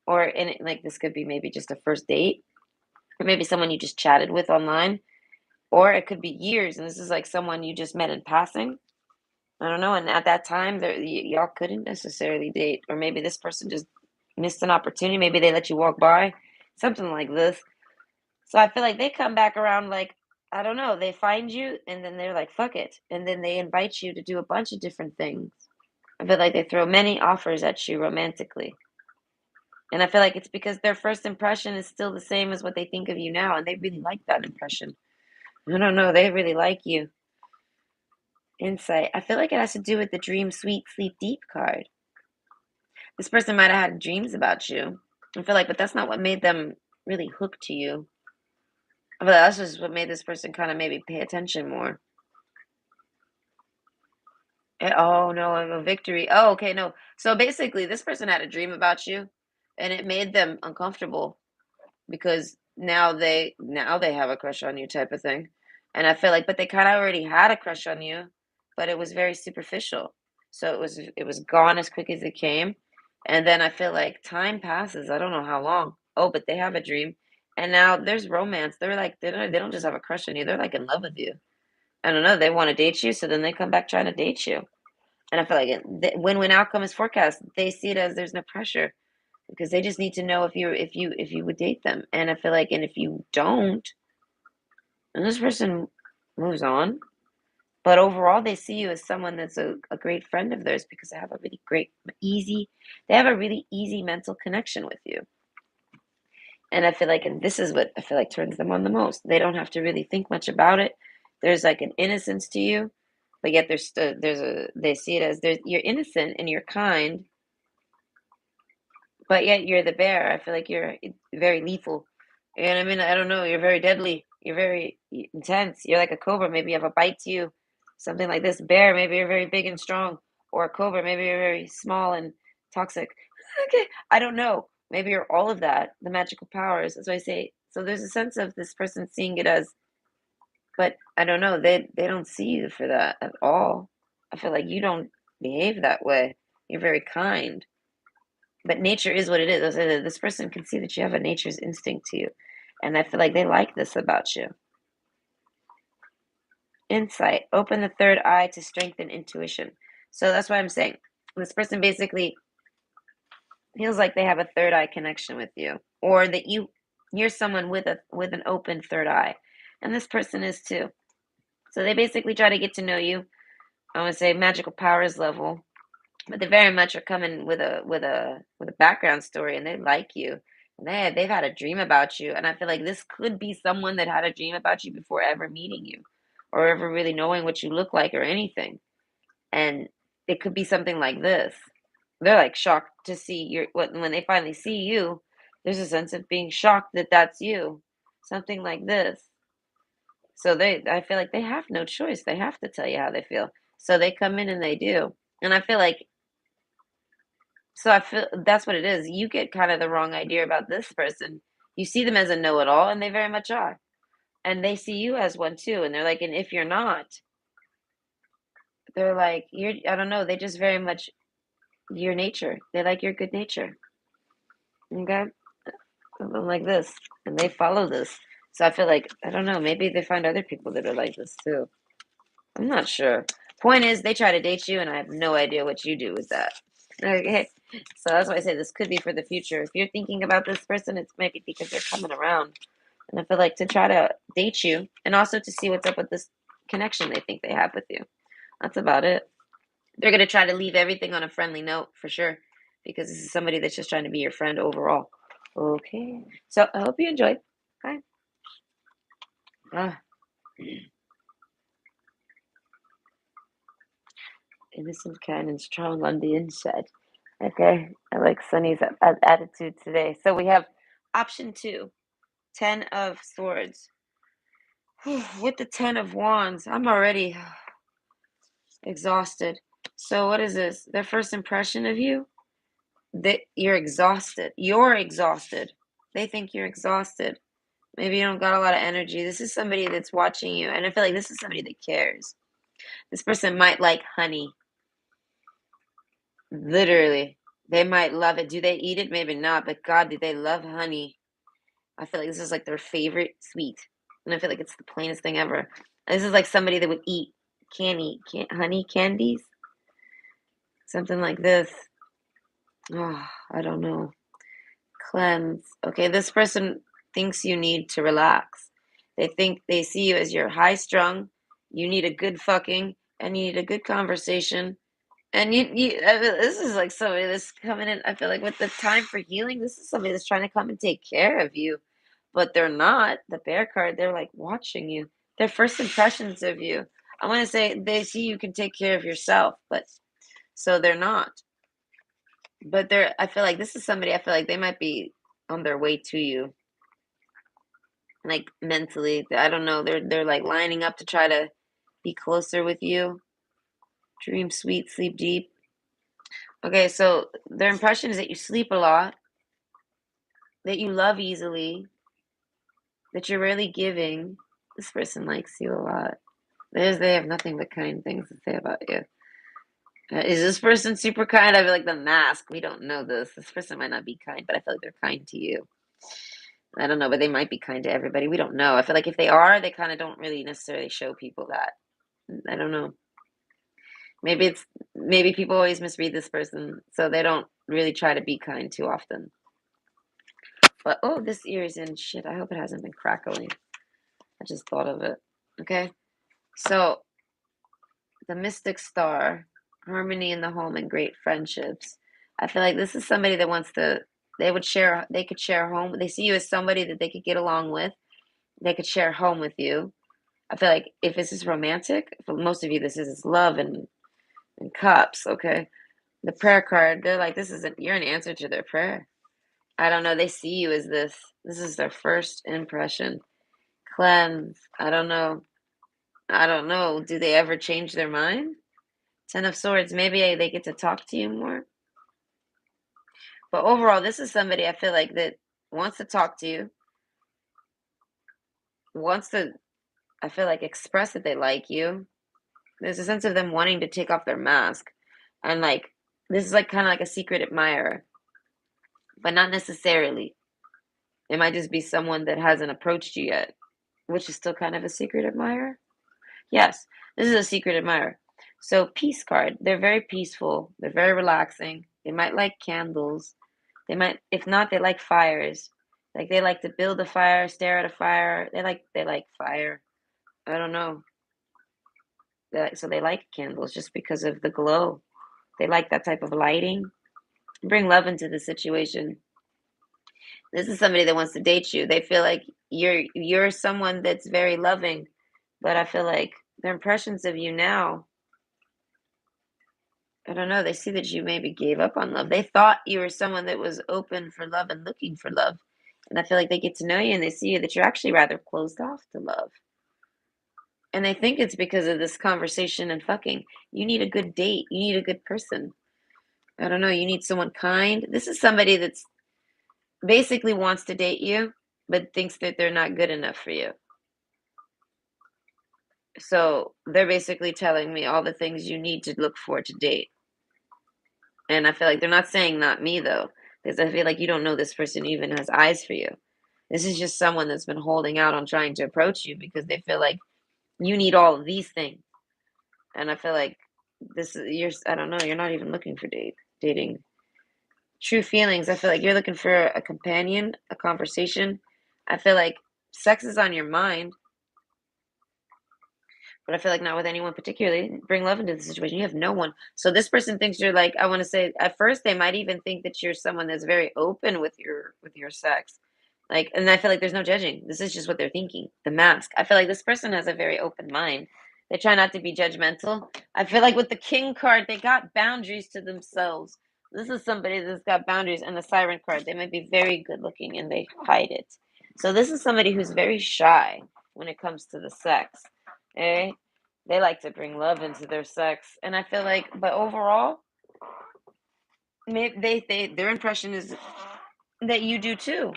or in it, like this could be maybe just a first date, or maybe someone you just chatted with online, or it could be years, and this is like someone you just met in passing. I don't know, and at that time, y'all couldn't necessarily date, or maybe this person just missed an opportunity. Maybe they let you walk by, something like this. So I feel like they come back around like, I don't know, they find you and then they're like, fuck it. And then they invite you to do a bunch of different things. I feel like they throw many offers at you romantically. And I feel like it's because their first impression is still the same as what they think of you now, and they really like that impression. I don't know, they really like you. Insight. I feel like it has to do with the dream sweet sleep deep card. This person might have had dreams about you. I feel like, but that's not what made them really hooked to you. I feel like that's just what made this person kind of maybe pay attention more. Oh no, a victory. Oh, okay, no. So basically, this person had a dream about you, and it made them uncomfortable because now they have a crush on you type of thing. And I feel like, but they kind of already had a crush on you, but it was very superficial. So it was gone as quick as it came. And then I feel like time passes. I don't know how long. Oh, but they have a dream. And now there's romance. They're like they don't just have a crush on you. They're like in love with you. I don't know. They want to date you, so then they come back trying to date you. And I feel like when outcome is forecast, they see it as there's no pressure because they just need to know if you would date them. And I feel like, and if you don't, and this person moves on. But overall, they see you as someone that's a great friend of theirs because they have a really they have a really easy mental connection with you. And I feel like, and this is what I feel like turns them on the most. They don't have to really think much about it. There's like an innocence to you, but yet they see it as you're innocent and you're kind, but yet you're the bear. I feel like you're very lethal. And I mean, I don't know, you're very deadly. You're very intense. You're like a cobra. Maybe you have a bite to you. Something like this. Bear, maybe you're very big and strong. Or a cobra, maybe you're very small and toxic. Okay. I don't know. Maybe you're all of that. The magical powers. That's why I say. So there's a sense of this person seeing it as, but I don't know. They don't see you for that at all. I feel like you don't behave that way. You're very kind. But nature is what it is. This person can see that you have a nature's instinct to you. And I feel like they like this about you. Insight. Open the third eye to strengthen intuition. So that's why I'm saying this person basically feels like they have a third eye connection with you. Or that you're someone with an open third eye. And this person is too. So they basically try to get to know you. I want to say magical powers level. But they very much are coming with a background story, and they like you. And they've had a dream about you, and I feel like this could be someone that had a dream about you before ever meeting you, or ever really knowing what you look like or anything. And it could be something like this. They're like shocked to see when they finally see you. There's a sense of being shocked that that's you, something like this. So I feel like they have no choice. They have to tell you how they feel. So they come in and they do. And I feel like So I feel that's what it is. You get kind of the wrong idea about this person. You see them as a know-it-all, and they very much are. And they see you as one too. And they're like, and if you're not, they're like, I don't know, they just very much your nature. They like your good nature. Okay? Something like this. And they follow this. So I feel like, I don't know, maybe they find other people that are like this too. I'm not sure. Point is, they try to date you, and I have no idea what you do with that. Okay. So that's why I say this could be for the future. If you're thinking about this person, it's maybe because they're coming around. And I feel like to try to date you and also to see what's up with this connection they think they have with you. That's about it. They're going to try to leave everything on a friendly note for sure because this is somebody that's just trying to be your friend overall. Okay. So I hope you enjoyed. Bye. Ah, innocent, kind, and strong on the inside. Okay. I like Sunny's attitude today. So we have option 2, 10 of Swords. With the 10 of Wands, I'm already exhausted. So what is this? Their first impression of you? That you're exhausted. You're exhausted. They think you're exhausted. Maybe you don't got a lot of energy. This is somebody that's watching you, and I feel like this is somebody that cares. This person might like honey. Literally. They might love it. Do they eat it? Maybe not, but God, do they love honey? I feel like this is like their favorite sweet. And I feel like it's the plainest thing ever. And this is like somebody that would eat honey candies, something like this. Oh, I don't know. Cleanse. Okay, this person thinks you need to relax. They think they see you as you're high strung. You need a good fucking, and you need a good conversation. And I mean, this is like somebody that's coming in. I feel like with the time for healing, this is somebody that's trying to come and take care of you, but they're not. The bear card, they're like watching you. Their first impressions of you. I want to say they see you can take care of yourself, but so they're not. But they're. I feel like this is somebody. I feel like they might be on their way to you, like mentally. I don't know. They're like lining up to try to be closer with you. Dream sweet, sleep deep. Okay, so their impression is that you sleep a lot, that you love easily, that you're really giving. This person likes you a lot. They have nothing but kind things to say about you. Is this person super kind? I feel like the mask. We don't know this. This person might not be kind, but I feel like they're kind to you. I don't know, but they might be kind to everybody. We don't know. I feel like if they are, they kind of don't really necessarily show people that. I don't know. Maybe people always misread this person, so they don't really try to be kind too often. But oh, this ear is in shit. I hope it hasn't been crackling. I just thought of it. Okay. So the mystic star, harmony in the home and great friendships. I feel like this is somebody that wants to they could share home. They see you as somebody that they could get along with. They could share home with you. I feel like if this is romantic, for most of you this is love and cups, okay? The prayer card, they're like, you're an answer to their prayer. I don't know. They see you as this. This is their first impression. Cleanse. I don't know. I don't know. Do they ever change their mind? Ten of Swords. Maybe they get to talk to you more. But overall, this is somebody I feel like that wants to talk to you, wants to, I feel like, express that they like you. There's a sense of them wanting to take off their mask. And like, this is like kind of like a secret admirer, but not necessarily. It might just be someone that hasn't approached you yet, which is still kind of a secret admirer. Yes, this is a secret admirer. So, peace card. They're very peaceful. They're very relaxing. They might like candles. They might, if not, they like fires. Like they like to build a fire, stare at a fire. They like fire. I don't know. So they like candles just because of the glow. They like that type of lighting. Bring love into the situation. This is somebody that wants to date you. They feel like you're someone that's very loving, but I feel like their impressions of you now, I don't know, they see that you maybe gave up on love. They thought you were someone that was open for love and looking for love. And I feel like they get to know you and they see you that you're actually rather closed off to love. And they think it's because of this conversation and fucking. You need a good date. You need a good person. I don't know. You need someone kind. This is somebody that's basically wants to date you, but thinks that they're not good enough for you. So they're basically telling me all the things you need to look for to date. And I feel like they're not saying not me though, because I feel like you don't know this person even has eyes for you. This is just someone that's been holding out on trying to approach you because they feel like you need all of these things. And I feel like I don't know, you're not even looking for dating. True feelings, I feel like you're looking for a companion, a conversation. I feel like sex is on your mind, but I feel like not with anyone particularly. Bring love into the situation. You have no one. So this person thinks you're like, I want to say at first they might even think that you're someone that's very open with your sex. Like, and I feel like there's no judging. This is just what they're thinking. The mask. I feel like this person has a very open mind. They try not to be judgmental. I feel like with the king card, they got boundaries to themselves. This is somebody that's got boundaries, and the siren card, they might be very good looking and they hide it. So this is somebody who's very shy when it comes to the sex. Okay? They like to bring love into their sex. And I feel like, but overall, maybe their impression is that you do too.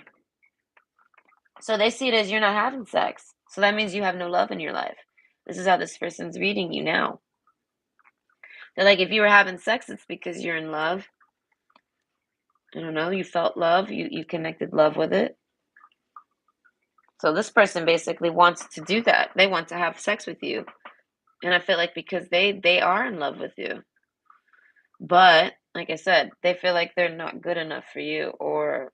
So they see it as you're not having sex. So that means you have no love in your life. This is how this person's reading you now. They're like, if you were having sex, it's because you're in love. I don't know, you felt love, you connected love with it. So this person basically wants to do that. They want to have sex with you. And I feel like because they are in love with you. But like I said, they feel like they're not good enough for you, or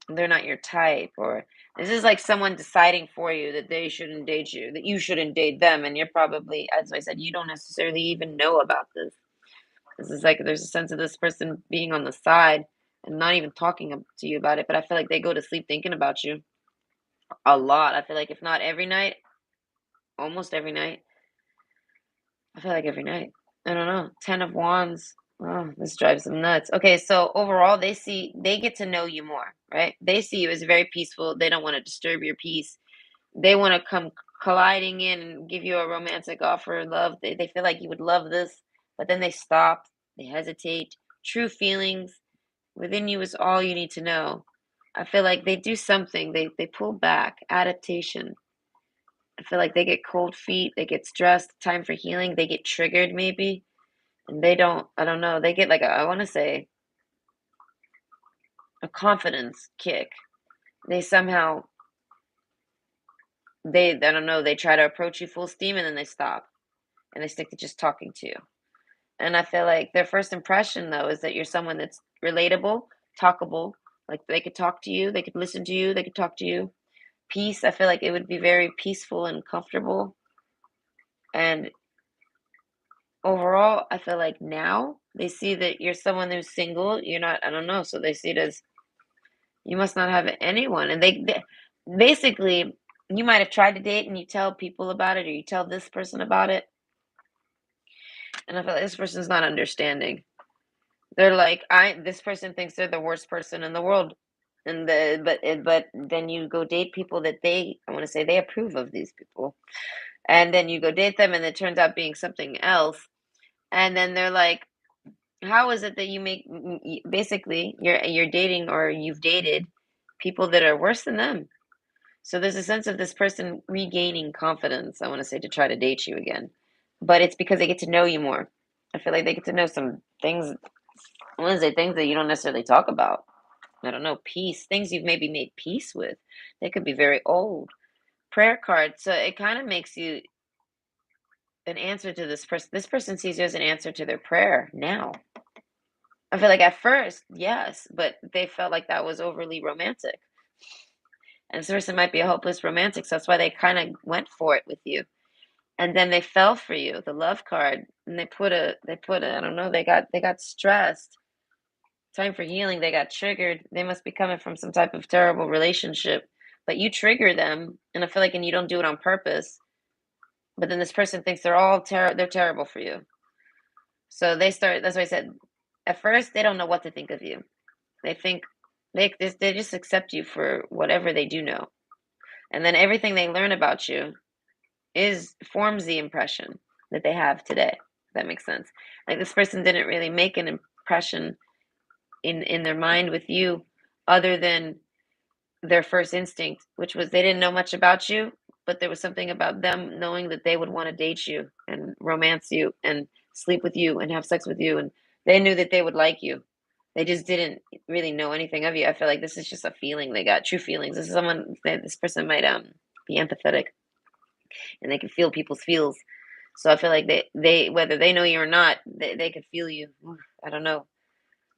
they're not your type, or this is like someone deciding for you that they shouldn't date you, that you shouldn't date them, and you're probably, as I said, you don't necessarily even know about this. This is like there's a sense of this person being on the side and not even talking to you about it. But I feel like they go to sleep thinking about you a lot. I feel like if not every night, almost every night. I feel like every night. I don't know. 10 of Wands. Oh, this drives them nuts. Okay, so overall, they get to know you more, right? They see you as very peaceful. They don't want to disturb your peace. They want to come colliding in and give you a romantic offer of love. They feel like you would love this, but then they stop. They hesitate. True feelings within you is all you need to know. I feel like they do something. They pull back. Adaptation. I feel like they get cold feet, they get stressed, time for healing, they get triggered maybe, and they don't, I don't know, they get like I want to say a confidence kick. They somehow, I don't know, they try to approach you full steam and then they stop and they stick to just talking to you. And I feel like their first impression though is that you're someone that's relatable, talkable, like they could talk to you, they could listen to you, they could talk to you. Peace, I feel like it would be very peaceful and comfortable. And overall, I feel like now they see that you're someone who's single. You're not, I don't know. So they see it as you must not have anyone. And they basically, you might have tried to date and you tell people about it or you tell this person about it. And I feel like this person's not understanding. They're like, this person thinks they're the worst person in the world. And but then you go date people that I want to say they approve of these people. And then you go date them and it turns out being something else. And then they're like, how is it that you make basically you're dating or you've dated people that are worse than them? So there's a sense of this person regaining confidence, I want to say, to try to date you again. But it's because they get to know you more. I feel like they get to know some things, I want to say things that you don't necessarily talk about. I don't know, peace, things you've maybe made peace with. They could be very old. Prayer card. So it kind of makes you an answer to this person. This person sees you as an answer to their prayer now. I feel like at first, yes, but they felt like that was overly romantic. And this person might be a hopeless romantic, so that's why they kind of went for it with you. And then they fell for you, the love card, and I don't know, they got stressed. Time for healing, they got triggered. They must be coming from some type of terrible relationship. But you trigger them, and I feel like and you don't do it on purpose. But then this person thinks they're terrible for you. So that's why I said at first they don't know what to think of you. They think they just accept you for whatever they do know, and then everything they learn about you is forms the impression that they have today. If that makes sense. Like this person didn't really make an impression in their mind with you, other than their first instinct, which was they didn't know much about you, but there was something about them knowing that they would want to date you and romance you and sleep with you and have sex with you, and they knew that they would like you. They just didn't really know anything of you. I feel like this is just a feeling they got, true feelings. This is someone that this person might be empathetic and they can feel people's feels. So I feel like they whether they know you or not, they could feel you. I don't know.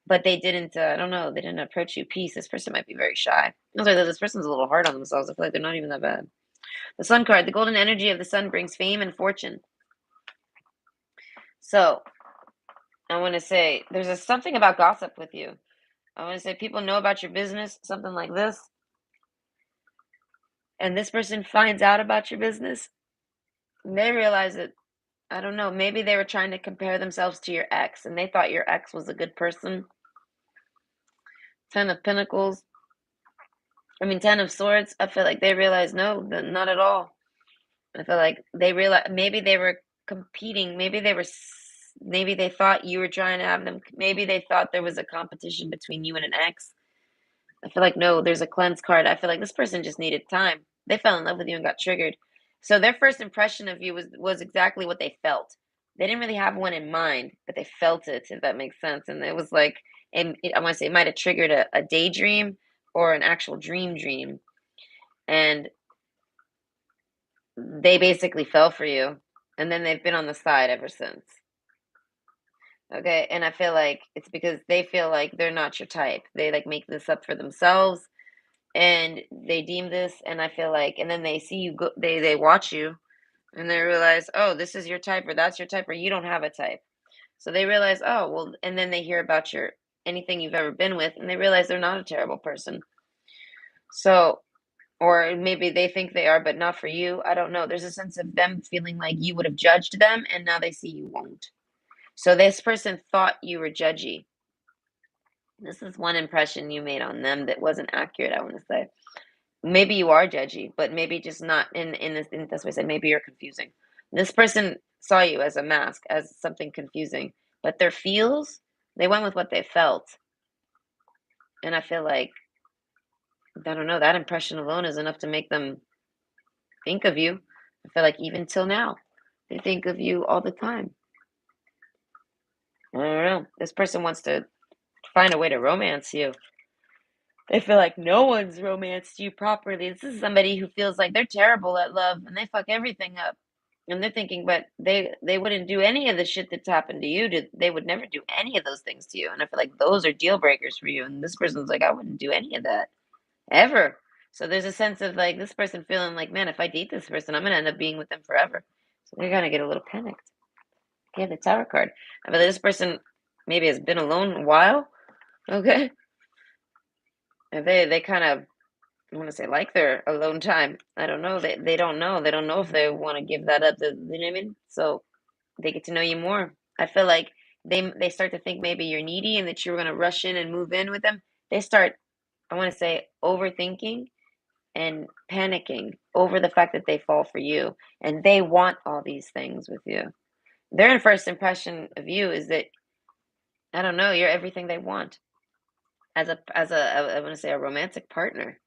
But they didn't, I don't know, they didn't approach you peace. This person might be very shy. Also, this person's a little hard on themselves. I feel like they're not even that bad. The sun card, the golden energy of the sun brings fame and fortune. So I want to say there's something about gossip with you. I want to say people know about your business, something like this, and this person finds out about your business. And they realize that, I don't know, maybe they were trying to compare themselves to your ex and they thought your ex was a good person. 10 of Pentacles. I mean, 10 of Swords. I feel like they realize no, not at all. I feel like they realize maybe they were competing. Maybe they thought you were trying to have them. Maybe they thought there was a competition between you and an ex. I feel like no, there's a cleanse card. I feel like this person just needed time. They fell in love with you and got triggered. So their first impression of you was exactly what they felt. They didn't really have one in mind, but they felt it, if that makes sense. And it was like, I want to say it might have triggered a daydream or an actual dream. And they basically fell for you. And then they've been on the side ever since. Okay. And I feel like it's because they feel like they're not your type. They like make this up for themselves and they deem this. And I feel like, and then they see you go, they watch you and they realize, oh, this is your type or that's your type or you don't have a type. So they realize, oh, well, and then they hear about your anything you've ever been with, and they realize they're not a terrible person. So, or maybe they think they are, but not for you. I don't know. There's a sense of them feeling like you would have judged them, and now they see you won't. So this person thought you were judgy. This is one impression you made on them that wasn't accurate, I want to say. Maybe you are judgy, but maybe just not in this way. Said maybe you're confusing. This person saw you as a mask, as something confusing, but their feels, they went with what they felt. And I feel like, I don't know, that impression alone is enough to make them think of you. I feel like even till now, they think of you all the time. I don't know. This person wants to find a way to romance you. They feel like no one's romanced you properly. This is somebody who feels like they're terrible at love and they fuck everything up. And they're thinking, but they wouldn't do any of the shit that's happened to you. They would never do any of those things to you. And I feel like those are deal breakers for you. And this person's like, I wouldn't do any of that ever. So there's a sense of like this person feeling like, man, if I date this person, I'm gonna end up being with them forever. So they're gonna get a little panicked. Okay, the tower card. I feel like this person maybe has been alone a while. Okay. And they kind of I want to say like their alone time. I don't know. They don't know. They don't know if they want to give that up. You know what I mean? So they get to know you more. I feel like they start to think maybe you're needy and that you're gonna rush in and move in with them. They start, I want to say, overthinking and panicking over the fact that they fall for you and they want all these things with you. Their first impression of you is that I don't know, you're everything they want I want to say a romantic partner.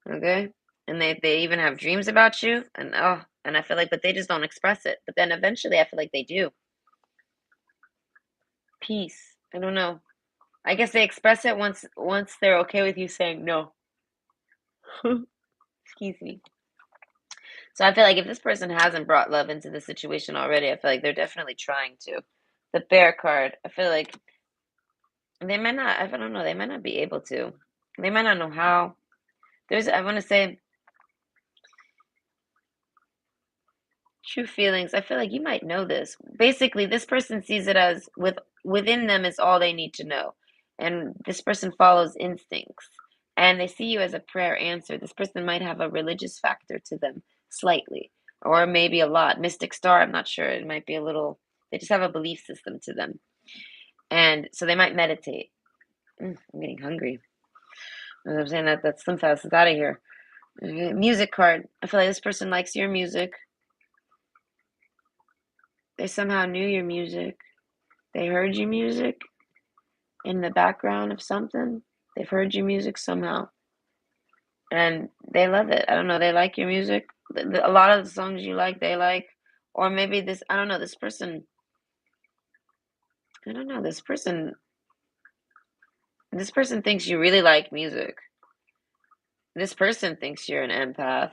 Okay. And they even have dreams about you and and I feel like but they just don't express it. But then eventually I feel like they do. Peace. I don't know. I guess they express it once they're okay with you saying no. Excuse me. So I feel like if this person hasn't brought love into the situation already, I feel like they're definitely trying to. The bear card, I feel like they might not, I don't know, they might not be able to. They might not know how. I want to say, true feelings. I feel like you might know this. Basically, this person sees it as within them is all they need to know. And this person follows instincts. And they see you as a prayer answer. This person might have a religious factor to them, slightly, or maybe a lot. Mystic star, I'm not sure. It might be a little, they just have a belief system to them. And so they might meditate. I'm getting hungry. As I'm saying that, that's some fast is out of here. Okay, music card. I feel like this person likes your music. They somehow knew your music. They heard your music in the background of something. They've heard your music somehow. And they love it. I don't know. They like your music. A lot of the songs you like, they like. Or maybe this, I don't know, this person, I don't know, this person thinks you really like music. This person thinks you're an empath.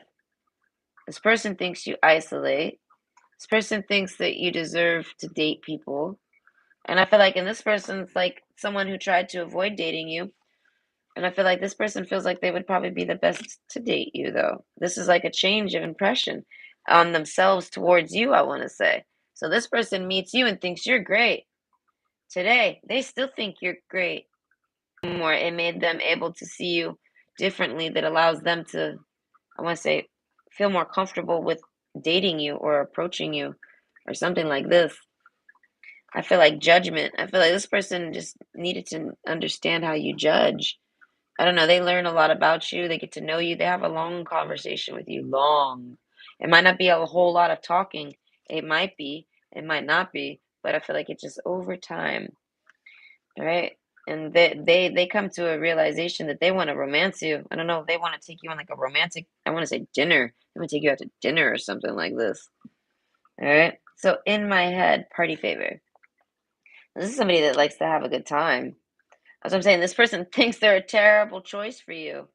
This person thinks you isolate. This person thinks that you deserve to date people. And I feel like, and this person's like someone who tried to avoid dating you. And I feel like this person feels like they would probably be the best to date you, though. This is like a change of impression on themselves towards you, I want to say. So this person meets you and thinks you're great. Today, they still think you're great. More, it made them able to see you differently that allows them to, I want to say, feel more comfortable with dating you or approaching you or something like this. I feel like judgment. I feel like this person just needed to understand how you judge. I don't know. They learn a lot about you. They get to know you. They have a long conversation with you. Long. It might not be a whole lot of talking. It might be. It might not be. But I feel like it's just over time. Right? And they come to a realization that they want to romance you. I don't know. They want to take you on like a romantic, I want to say dinner. They want to take you out to dinner or something like this. All right. So in my head, party favor. This is somebody that likes to have a good time. That's what I'm saying. This person thinks they're a terrible choice for you.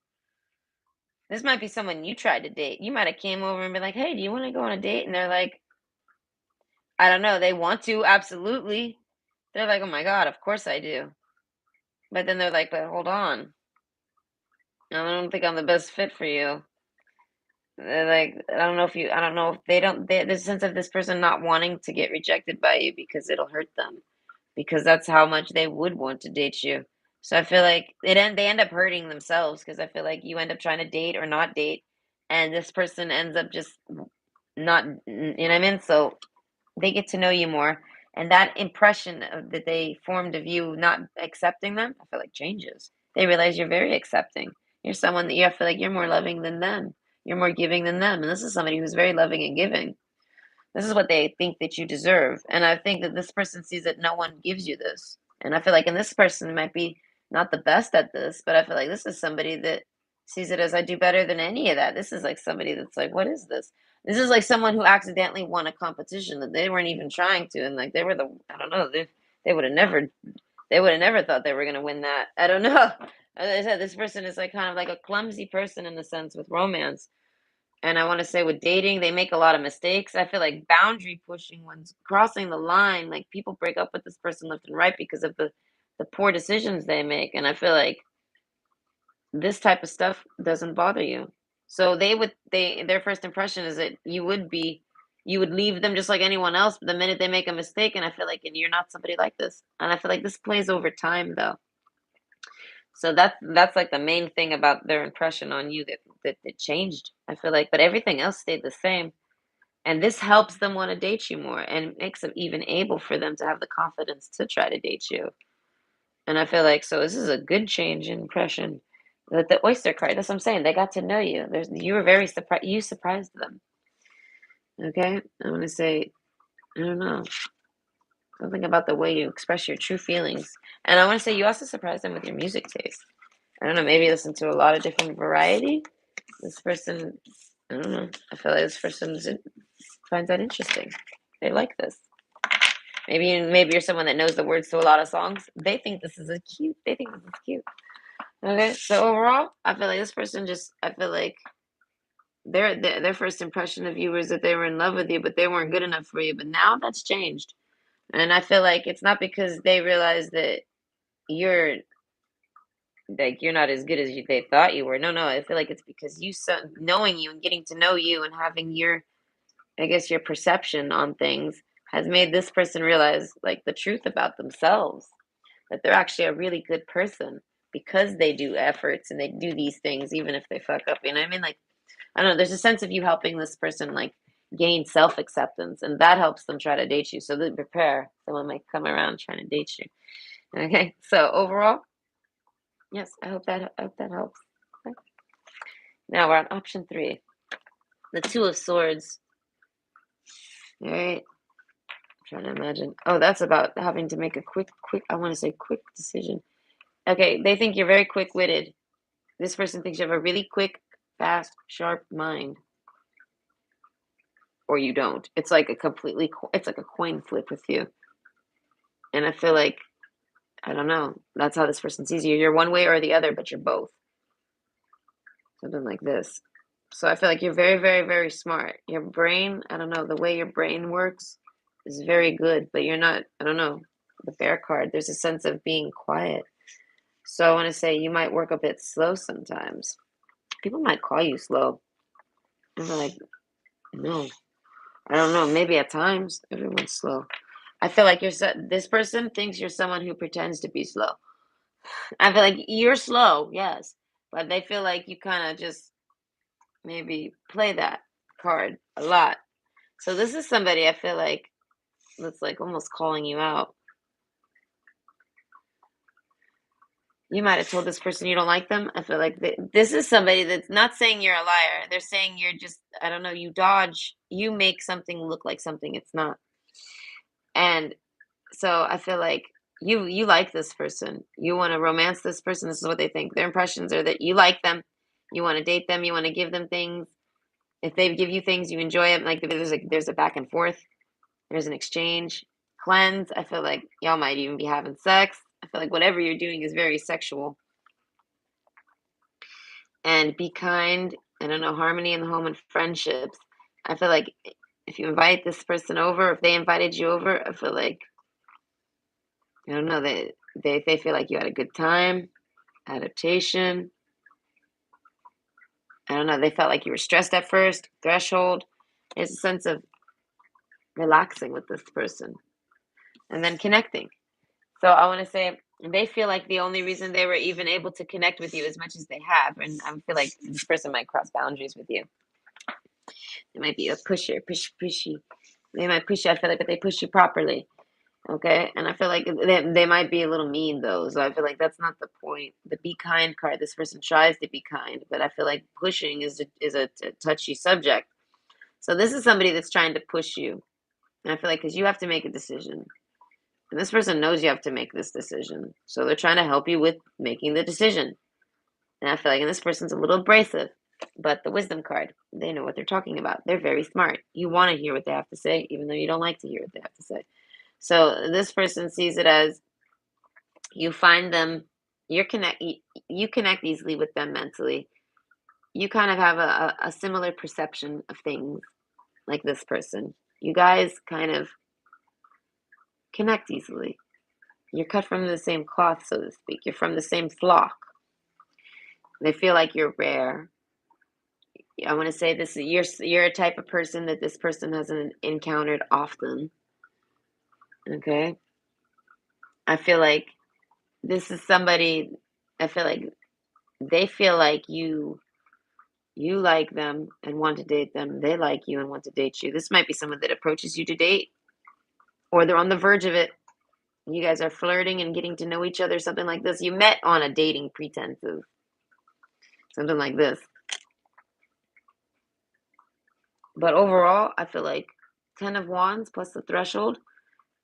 This might be someone you tried to date. You might have came over and been like, "Hey, do you want to go on a date?" And they're like, "I don't know." They want to, absolutely. They're like, "Oh my God, of course I do." But then they're like, "But hold on. I don't think I'm the best fit for you." Like, I don't know if they don't, there's a sense of this person not wanting to get rejected by you because it'll hurt them, because that's how much they would want to date you. So I feel like they end up hurting themselves because I feel like you end up trying to date or not date, and this person ends up just not, you know what I mean? So they get to know you more, and that impression that they formed of you not accepting them, I feel like changes. They realize you're very accepting. You're someone that you feel like you're more loving than them. You're more giving than them, and this is somebody who's very loving and giving. This is what they think that you deserve, and I think that this person sees that no one gives you this, and I feel like, and this person might be not the best at this, but I feel like this is somebody that sees it as I do better than any of that. This is like somebody that's like, what is this? This is like someone who accidentally won a competition that they weren't even trying to, and like they were the, I don't know, they would have never, they would have never thought they were gonna win that. I don't know. As I said, this person is like kind of like a clumsy person in a sense with romance. And I want to say with dating, they make a lot of mistakes. I feel like boundary pushing ones crossing the line, like people break up with this person left and right because of the poor decisions they make. And I feel like this type of stuff doesn't bother you. So their first impression is that you would leave them just like anyone else, but the minute they make a mistake, and I feel like, and you're not somebody like this. And I feel like this plays over time though. So that's like the main thing about their impression on you, that it changed. I feel like, but everything else stayed the same. And this helps them want to date you more and makes it even able for them to have the confidence to try to date you. And I feel like, so this is a good change in impression. The oyster card, that's what I'm saying. They got to know you. You were very surprised. You surprised them. Okay. I want to say, I don't know, something about the way you express your true feelings. And I want to say you also surprised them with your music taste. I don't know, maybe listen to a lot of different variety. This person, I don't know. I feel like this person finds that interesting. They like this. Maybe you're someone that knows the words to a lot of songs. They think this is a cute. They think this is cute. Okay, so overall, I feel like this person just. I feel like their first impression of you was that they were in love with you, but they weren't good enough for you. But now that's changed, and I feel like it's not because they realize that you're you're not as good as they thought you were. No, no, I feel like it's because knowing you and getting to know you and having your, I guess, your perception on things has made this person realize like the truth about themselves, that they're actually a really good person because they do efforts and they do these things even if they fuck up. You know what I mean? Like, I don't know, there's a sense of you helping this person like gain self-acceptance, and that helps them try to date you. So they prepare. Someone might come around trying to date you. Okay. So overall, yes, I hope that helps. Okay. Now we're on option 3. The 2 of Swords. All right. Trying to imagine. Oh, that's about having to make a quick, I want to say quick decision. Okay, they think you're very quick-witted. This person thinks you have a really quick, fast, sharp mind, or you don't. It's like it's like a coin flip with you. And I feel like, I don't know, that's how this person sees you. You're one way or the other, but you're both. Something like this. So I feel like you're very, very, very smart. Your brain, I don't know, the way your brain works is very good, but you're not, I don't know, the bear card, there's a sense of being quiet. So I want to say you might work a bit slow sometimes. People might call you slow. And they're like, no, I don't know. Maybe at times everyone's slow. I feel like this person thinks you're someone who pretends to be slow. I feel like you're slow, yes, but they feel like you kind of just maybe play that card a lot. So this is somebody I feel like that's like almost calling you out. You might have told this person you don't like them. I feel like this is somebody that's not saying you're a liar. They're saying you're just, I don't know, you make something look like something it's not. And so I feel like you like this person. You want to romance this person. This is what they think. Their impressions are that you like them. You want to date them. You want to give them things. If they give you things, you enjoy it. Like there's a back and forth. There's an exchange. Cleanse. I feel like y'all might even be having sex. I feel like whatever you're doing is very sexual. And be kind. I don't know, harmony in the home and friendships. I feel like if you invite this person over, if they invited you over, I feel like, I don't know, they feel like you had a good time, adaptation. I don't know, they felt like you were stressed at first, threshold. There's a sense of relaxing with this person and then connecting. So I want to say they feel like the only reason they were even able to connect with you as much as they have, and I feel like this person might cross boundaries with you. They might be a pusher, pushy. They might push you. I feel like, but they push you properly. Okay, and I feel like they might be a little mean though. So I feel like that's not the point. The be kind card. This person tries to be kind, but I feel like pushing is a touchy subject. So this is somebody that's trying to push you, and I feel like because you have to make a decision. And this person knows you have to make this decision. So they're trying to help you with making the decision. And I feel like and this person's a little abrasive. But the wisdom card, they know what they're talking about. They're very smart. You want to hear what they have to say, even though you don't like to hear what they have to say. So this person sees it as you find them, you connect easily with them mentally. You kind of have a similar perception of things like this person. You guys kind of connect easily. You're cut from the same cloth, so to speak. You're from the same flock. They feel like you're rare. I want to say this: you're a type of person that this person hasn't encountered often. Okay, I feel like this is somebody. I feel like they feel like you like them and want to date them. They like you and want to date you. This might be someone that approaches you to date, or they're on the verge of it. You guys are flirting and getting to know each other, something like this. You met on a dating pretenses, something like this. But overall, I feel like 10 of Wands plus the threshold.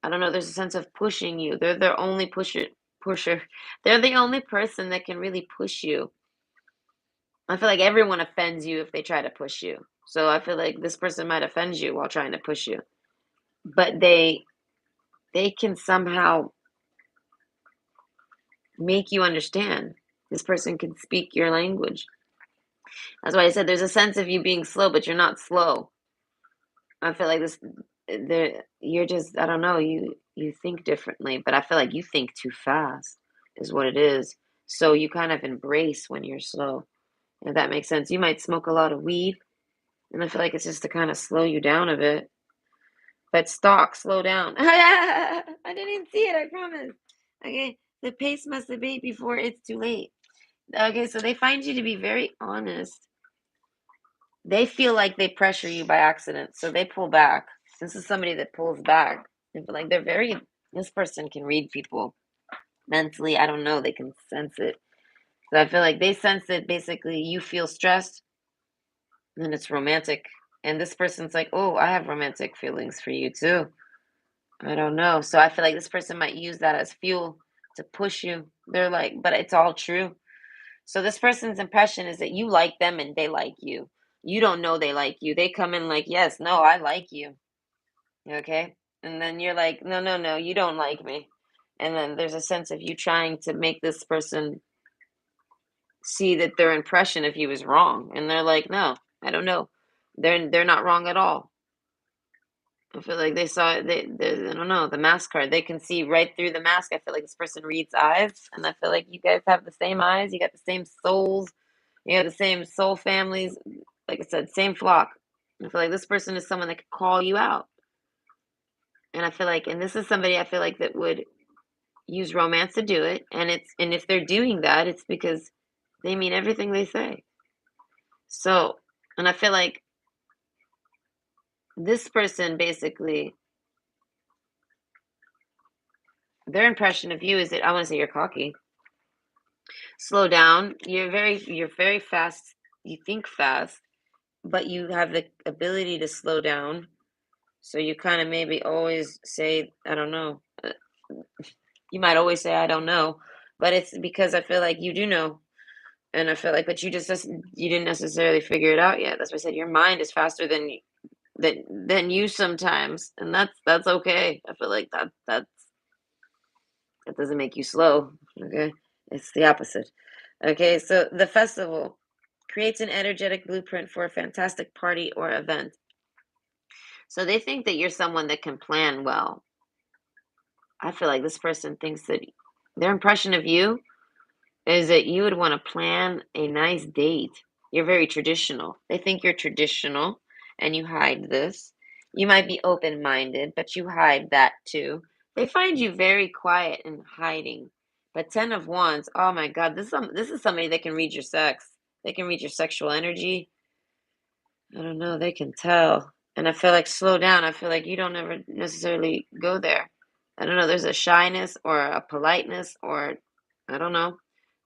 I don't know, there's a sense of pushing you. They're their only pusher. They're the only person that can really push you. I feel like everyone offends you if they try to push you. So I feel like this person might offend you while trying to push you. But they can somehow make you understand. This person can speak your language. That's why I said there's a sense of you being slow, but you're not slow. I feel like this there you're just I don't know, you think differently, but I feel like you think too fast is what it is. So you kind of embrace when you're slow. If that makes sense. You might smoke a lot of weed, and I feel like it's just to kind of slow you down a bit. But stop, slow down. I didn't even see it, I promise. Okay, the pace must abate before it's too late. Okay, so they find you to be very honest. They feel like they pressure you by accident, so they pull back. This is somebody that pulls back. They feel like they're very, this person can read people mentally. I don't know, they can sense it. So I feel like they sense that basically you feel stressed, and it's romantic. And this person's like, oh, I have romantic feelings for you too. I don't know. So I feel like this person might use that as fuel to push you. They're like, but it's all true. So this person's impression is that you like them and they like you. You don't know they like you. They come in like, yes, no, I like you. Okay. And then you're like, no, no, no, you don't like me. And then there's a sense of you trying to make this person see that their impression of you is wrong. And they're like, no, I don't know. They're not wrong at all. I feel like they saw it. I don't know, the mask card. They can see right through the mask. I feel like this person reads eyes, and I feel like you guys have the same eyes. You got the same souls. You have the same soul families. Like I said, same flock. I feel like this person is someone that could call you out, and I feel like, and this is somebody I feel like that would use romance to do it. And if they're doing that, it's because they mean everything they say. So, and I feel like this person basically their impression of you is that I want to say you're cocky. Slow down. You're very fast. You think fast, but you have the ability to slow down. So you kind of maybe always say, I don't know. You might always say, I don't know, but it's because I feel like you do know. And I feel like, but you didn't necessarily figure it out yet. That's why I said your mind is faster than you sometimes, and that's okay. I feel like that doesn't make you slow. Okay, it's the opposite. Okay, so the festival creates an energetic blueprint for a fantastic party or event. So they think that you're someone that can plan well. I feel like this person thinks that their impression of you is that you would want to plan a nice date. You're very traditional. They think you're traditional and you hide this. You might be open-minded, but you hide that too. They find you very quiet and hiding. But 10 of Wands, oh my God, this is somebody that can read your sex. They can read your sexual energy. I don't know, they can tell. And I feel like slow down. I feel like you don't ever necessarily go there. I don't know, there's a shyness or a politeness or I don't know.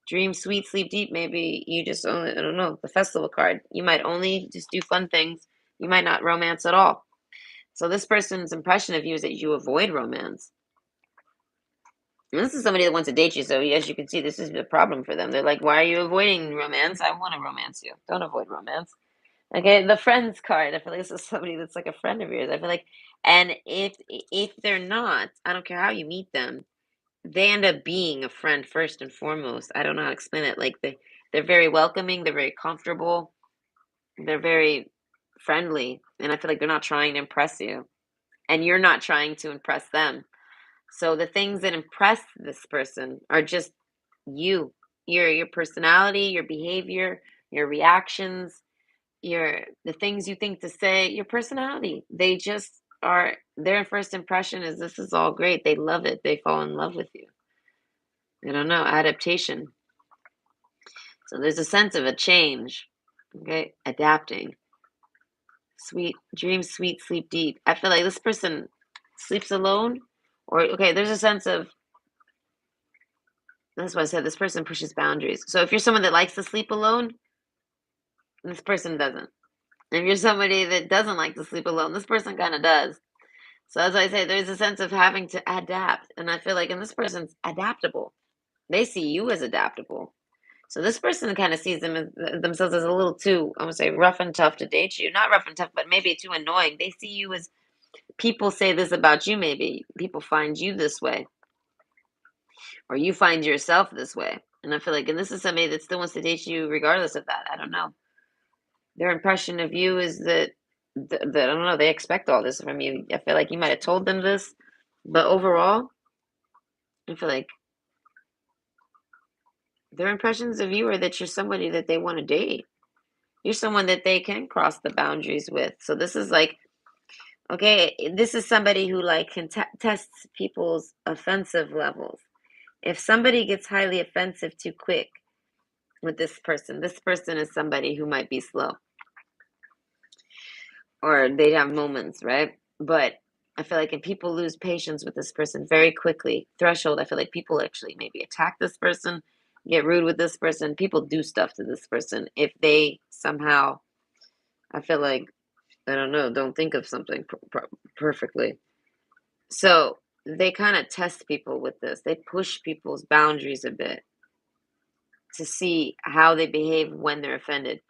Dream sweet, sleep deep. Maybe you just only, I don't know, the festival card. You might only just do fun things. You might not romance at all. So this person's impression of you is that you avoid romance. And this is somebody that wants to date you. So as you can see, this is the problem for them. They're like, why are you avoiding romance? I want to romance you. Don't avoid romance. Okay, the friends card. I feel like this is somebody that's like a friend of yours. I feel like, and if they're not, I don't care how you meet them, they end up being a friend first and foremost. I don't know how to explain it. Like they're very welcoming, they're very comfortable, they're very friendly, and I feel like they're not trying to impress you, and you're not trying to impress them. So the things that impress this person are just you, your personality, your behavior, your reactions, your the things you think to say, your personality. They just are their first impression is this is all great. They love it. They fall in love with you. I don't know, adaptation. So there's a sense of a change. Okay, adapting. Sweet dream, sweet, sleep deep. I feel like this person sleeps alone, or okay, there's a sense of that's why I said this person pushes boundaries. So if you're someone that likes to sleep alone, this person doesn't. If you're somebody that doesn't like to sleep alone, this person kind of does. So as I say, there's a sense of having to adapt, and I feel like, and this person's adaptable. They see you as adaptable. So this person kind of sees themselves as a little too, I would say, rough and tough to date you. Not rough and tough, but maybe too annoying. They see you as people say this about you. Maybe people find you this way, or you find yourself this way. And I feel like, and this is somebody that still wants to date you regardless of that. I don't know. Their impression of you is that I don't know. They expect all this from you. I feel like you might have told them this, but overall, I feel like their impressions of you are that you're somebody that they want to date. You're someone that they can cross the boundaries with. So this is like, okay, this is somebody who like can tests people's offensive levels. If somebody gets highly offensive too quick with this person is somebody who might be slow or they'd have moments, right? But I feel like if people lose patience with this person very quickly, threshold, I feel like people actually maybe attack this person, get rude with this person. People do stuff to this person if they somehow, I feel like, I don't know, don't think of something perfectly. So they kind of test people with this. They push people's boundaries a bit to see how they behave when they're offended.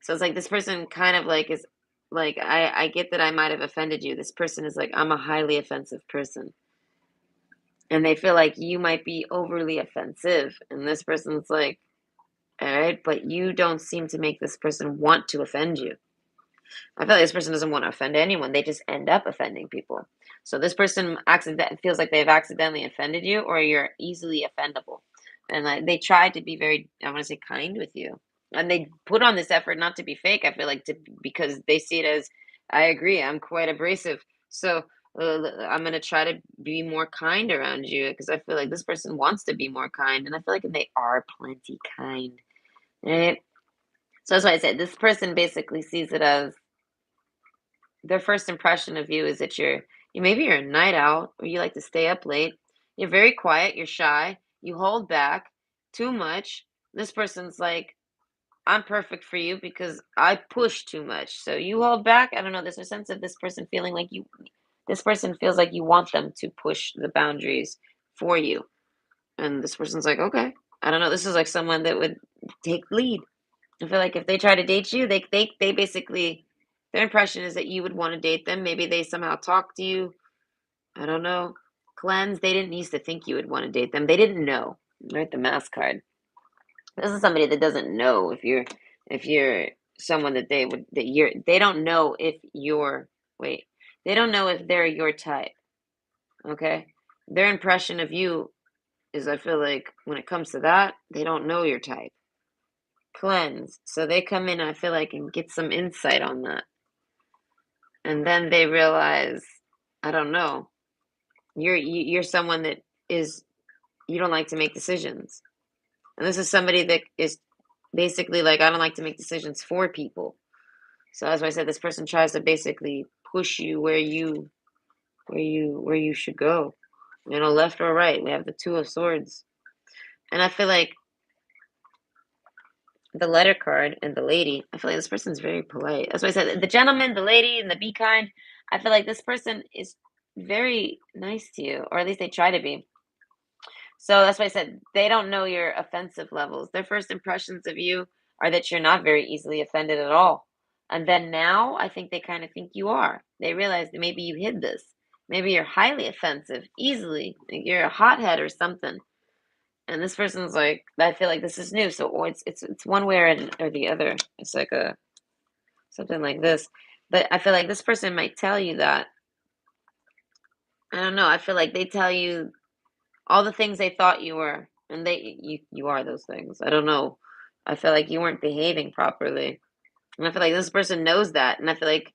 So it's like this person kind of like is like, I get that I might have offended you. This person is like, I'm a highly offensive person. And they feel like you might be overly offensive. And this person's like, all right, but you don't seem to make this person want to offend you. I feel like this person doesn't want to offend anyone. They just end up offending people. So this person feels like they've accidentally offended you, or you're easily offendable. And like they try to be very, I want to say, kind with you, and they put on this effort not to be fake. I feel like because they see it as, I agree, I'm quite abrasive, so I'm gonna try to be more kind around you because I feel like this person wants to be more kind, and I feel like they are plenty kind, right? So that's why I said this person basically sees it as their first impression of you is that maybe you're a night owl or you like to stay up late. You're very quiet, you're shy, you hold back too much. This person's like, I'm perfect for you because I push too much. So you hold back. I don't know. There's a sense of this person feeling like this person feels like you want them to push the boundaries for you. And this person's like, okay. I don't know. This is like someone that would take lead. I feel like if they try to date you, they basically their impression is that you would want to date them. Maybe they somehow talk to you. I don't know. Cleanse. They didn't used to think you would want to date them. They didn't know. Right, the mask card. This is somebody that doesn't know if you're someone that they don't know if you're wait. They don't know if they're your type. Okay? Their impression of you is I feel like when it comes to that, they don't know your type. cleanse. So they come in, I feel like, and get some insight on that. And then they realize, I don't know, you're someone that is you don't like to make decisions. And this is somebody that is basically like, I don't like to make decisions for people. So as I said, this person tries to basically push you where you should go. Left or right. We have the Two of Swords. And I feel like the letter card and the lady, I feel like this person's very polite. That's why I said the gentleman, the lady, and the be kind. I feel like this person is very nice to you, or at least they try to be. So that's why I said they don't know your offensive levels. Their first impressions of you are that you're not very easily offended at all. And then now I think they kind of think you are. They realize that maybe you hid this. Maybe you're highly offensive, easily. Like you're a hothead or something. And this person's like, I feel like this is new. So it's one way or the other. It's like a something like this. But I feel like this person might tell you that. I don't know. I feel like they tell you all the things they thought you were, and you are those things. I don't know. I feel like you weren't behaving properly, and I feel like this person knows that, and I feel like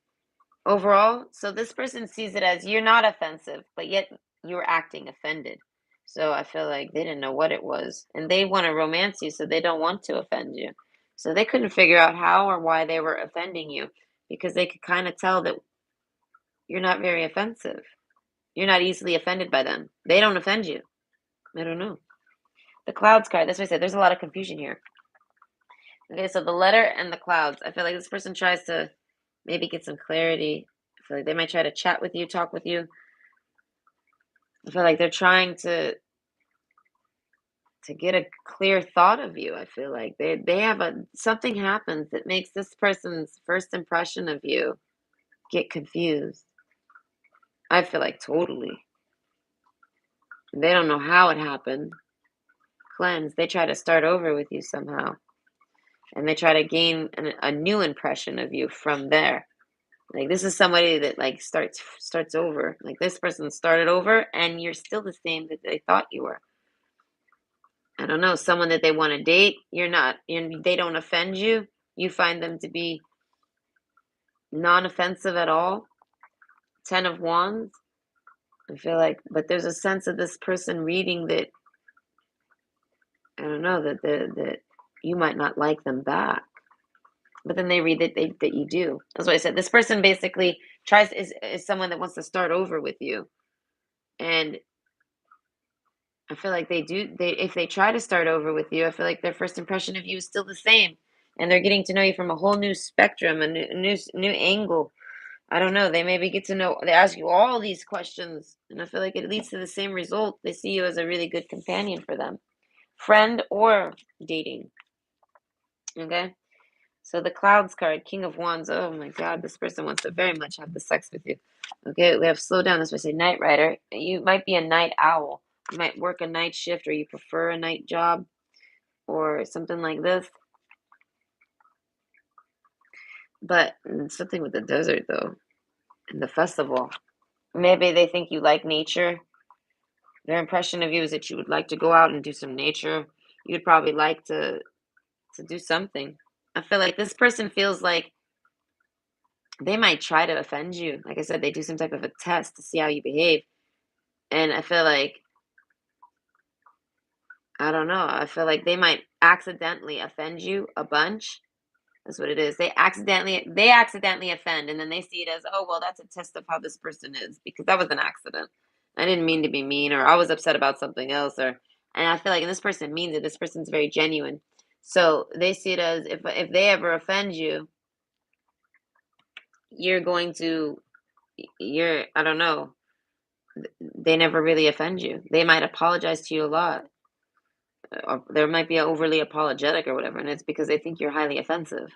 overall, so this person sees it as you're not offensive, but yet you're acting offended. So I feel like they didn't know what it was, and they want to romance you, so they don't want to offend you. So they couldn't figure out how or why they were offending you because they could kind of tell that you're not very offensive. You're not easily offended by them. They don't offend you. I don't know. The clouds card. That's what I said. There's a lot of confusion here. Okay, so the letter and the clouds. I feel like this person tries to maybe get some clarity. I feel like they might try to chat with you, talk with you. I feel like they're trying to get a clear thought of you. I feel like they have a something happens that makes this person's first impression of you get confused. I feel like totally. They don't know how it happened. Cleanse. They try to start over with you somehow. And they try to gain a new impression of you from there. Like this is somebody that like starts over. Like this person started over and you're still the same that they thought you were. I don't know, someone that they want to date, you're not, they don't offend you. You find them to be non-offensive at all. 10 of Wands. I feel like, but there's a sense of this person reading that I don't know that you might not like them back. But then they read that you do. That's what I said. This person basically is someone that wants to start over with you. And I feel like they if they try to start over with you, I feel like their first impression of you is still the same. And they're getting to know you from a whole new spectrum, a new angle. I don't know. They maybe get to know they ask you all these questions, and I feel like it leads to the same result. They see you as a really good companion for them. Friend or dating. Okay? So the clouds card, King of Wands. Oh my God, this person wants to very much have the sex with you. Okay, we have slow down. That's why I say night rider. You might be a night owl. You might work a night shift, or you prefer a night job, or something like this. But something with the desert though, and the festival. Maybe they think you like nature. Their impression of you is that you would like to go out and do some nature. You'd probably like to do something. I feel like this person feels like they might try to offend you. Like I said, they do some type of a test to see how you behave. And I feel like, I don't know, I feel like they might accidentally offend you a bunch. That's what it is. They accidentally offend and then they see it as, oh well, that's a test of how this person is because that was an accident. I didn't mean to be mean or I was upset about something else or and I feel like and this person means it. This person's very genuine. So they see it as if they ever offend you, you're going to you're I don't know. They never really offend you. They might apologize to you a lot. Or there might be overly apologetic or whatever, and it's because they think you're highly offensive.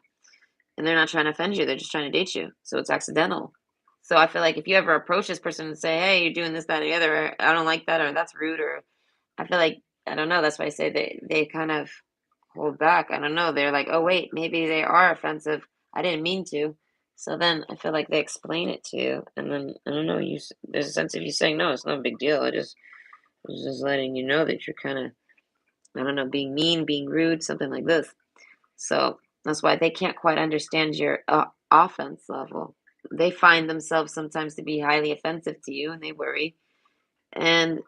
And they're not trying to offend you, they're just trying to date you. So it's accidental. So I feel like if you ever approach this person and say, hey, you're doing this, that, or the other, or I don't like that, or that's rude, or I feel like, I don't know, that's why I say they kind of hold back. I don't know. They're like, oh, wait, maybe they are offensive. I didn't mean to. So then I feel like they explain it to you. And then, I don't know, there's a sense of you saying, no, it's no big deal. I was just letting you know that you're kind of, I don't know, being mean, being rude, something like this. So that's why they can't quite understand your offense level. They find themselves sometimes to be highly offensive to you, and they worry. And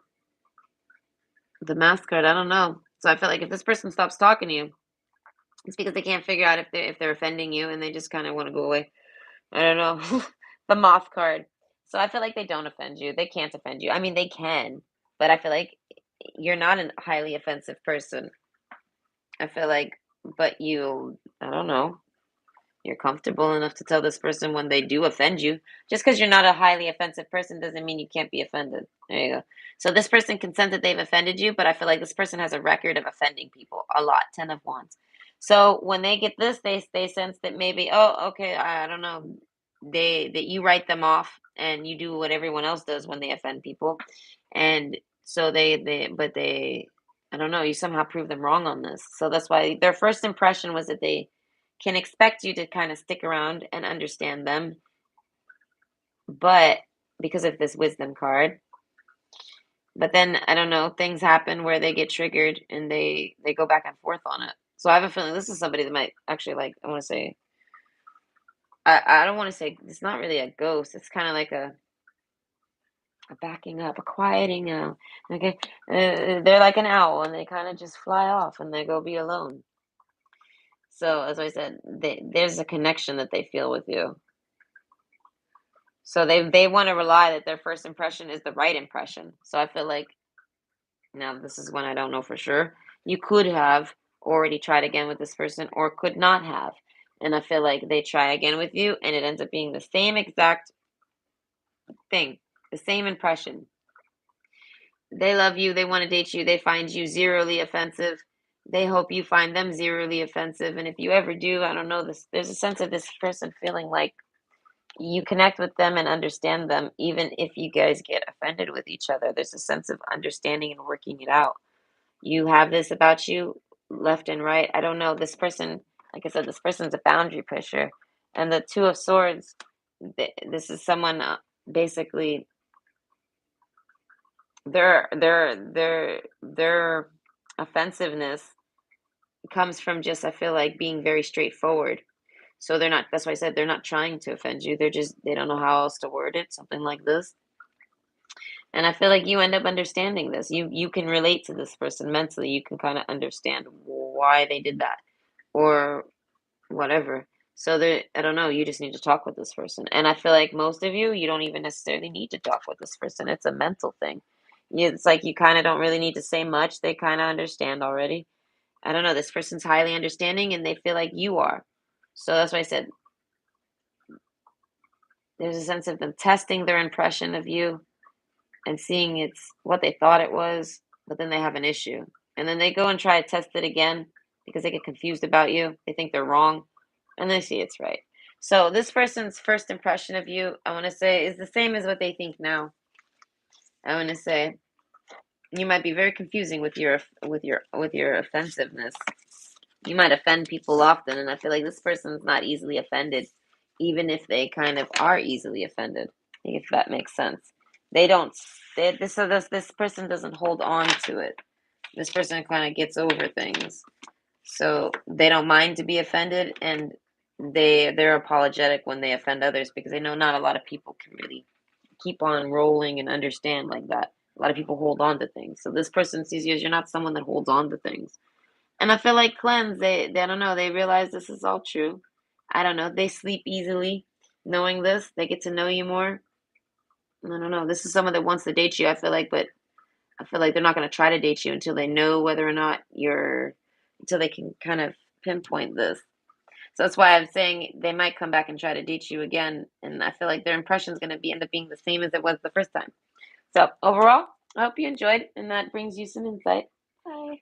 the mask card, I don't know. So I feel like if this person stops talking to you, it's because they can't figure out if they're offending you, and they just kind of want to go away. I don't know. The moth card. So I feel like they don't offend you. They can't offend you. I mean, they can, but I feel like you're not a highly offensive person. I feel like, but I don't know, you're comfortable enough to tell this person when they do offend you. Just because you're not a highly offensive person doesn't mean you can't be offended. There you go. So this person can sense that they've offended you, but I feel like this person has a record of offending people a lot, 10 of wands. So when they get this, they sense that maybe, oh, okay, I don't know, that you write them off and you do what everyone else does when they offend people, and so they I don't know, you somehow prove them wrong on this. So that's why their first impression was that they can expect you to kind of stick around and understand them, but because of this wisdom card. But then I don't know, things happen where they get triggered and they go back and forth on it. So I have a feeling this is somebody that might actually, like, I want to say, I don't want to say, it's not really a ghost. It's kind of like a backing up, a quieting out. Okay, they're like an owl and they kind of just fly off and they go be alone. So as I said, there's a connection that they feel with you. So they want to rely that their first impression is the right impression. So I feel like, now this is when I don't know for sure. You could have already tried again with this person or could not have. And I feel like they try again with you and it ends up being the same exact thing, the same impression. They love you, they want to date you, they find you zeroly offensive. They hope you find them zeroly offensive. And if you ever do, I don't know, there's a sense of this person feeling like you connect with them and understand them, even if you guys get offended with each other. There's a sense of understanding and working it out. You have this about you, left and right. I don't know. This person, like I said, this person's a boundary pusher. And the Two of Swords, this is someone, basically, their offensiveness comes from just, I feel like, being very straightforward. So they're not, that's why I said they're not trying to offend you. They don't know how else to word it, something like this. And I feel like you end up understanding this. You can relate to this person mentally. You can kind of understand why they did that or whatever. So there, I don't know, you just need to talk with this person. And I feel like most of you don't even necessarily need to talk with this person. It's a mental thing. It's like you kind of don't really need to say much. They kind of understand already. I don't know, this person's highly understanding and they feel like you are. So that's why I said there's a sense of them testing their impression of you and seeing it's what they thought it was, but then they have an issue. And then they go and try to test it again because they get confused about you. They think they're wrong and they see it's right. So this person's first impression of you, I want to say, is the same as what they think now. I want to say you might be very confusing with your offensiveness. You might offend people often, and I feel like this person's not easily offended, even if they kind of are easily offended, if that makes sense. They don't. This person doesn't hold on to it. This person kind of gets over things, so they don't mind to be offended, and they're apologetic when they offend others because they know not a lot of people can really keep on rolling and understand like that. A lot of people hold on to things, so this person sees you as you're not someone that holds on to things. And I feel like cleanse, they I don't know, they realize this is all true. I don't know, they sleep easily knowing this. They get to know you more. I don't know. This is someone that wants to date you, I feel like, but I feel like they're not going to try to date you until they know whether or not until they can kind of pinpoint this. So that's why I'm saying they might come back and try to date you again. And I feel like their impression is going to be end up being the same as it was the first time. So overall, I hope you enjoyed and that brings you some insight. Bye.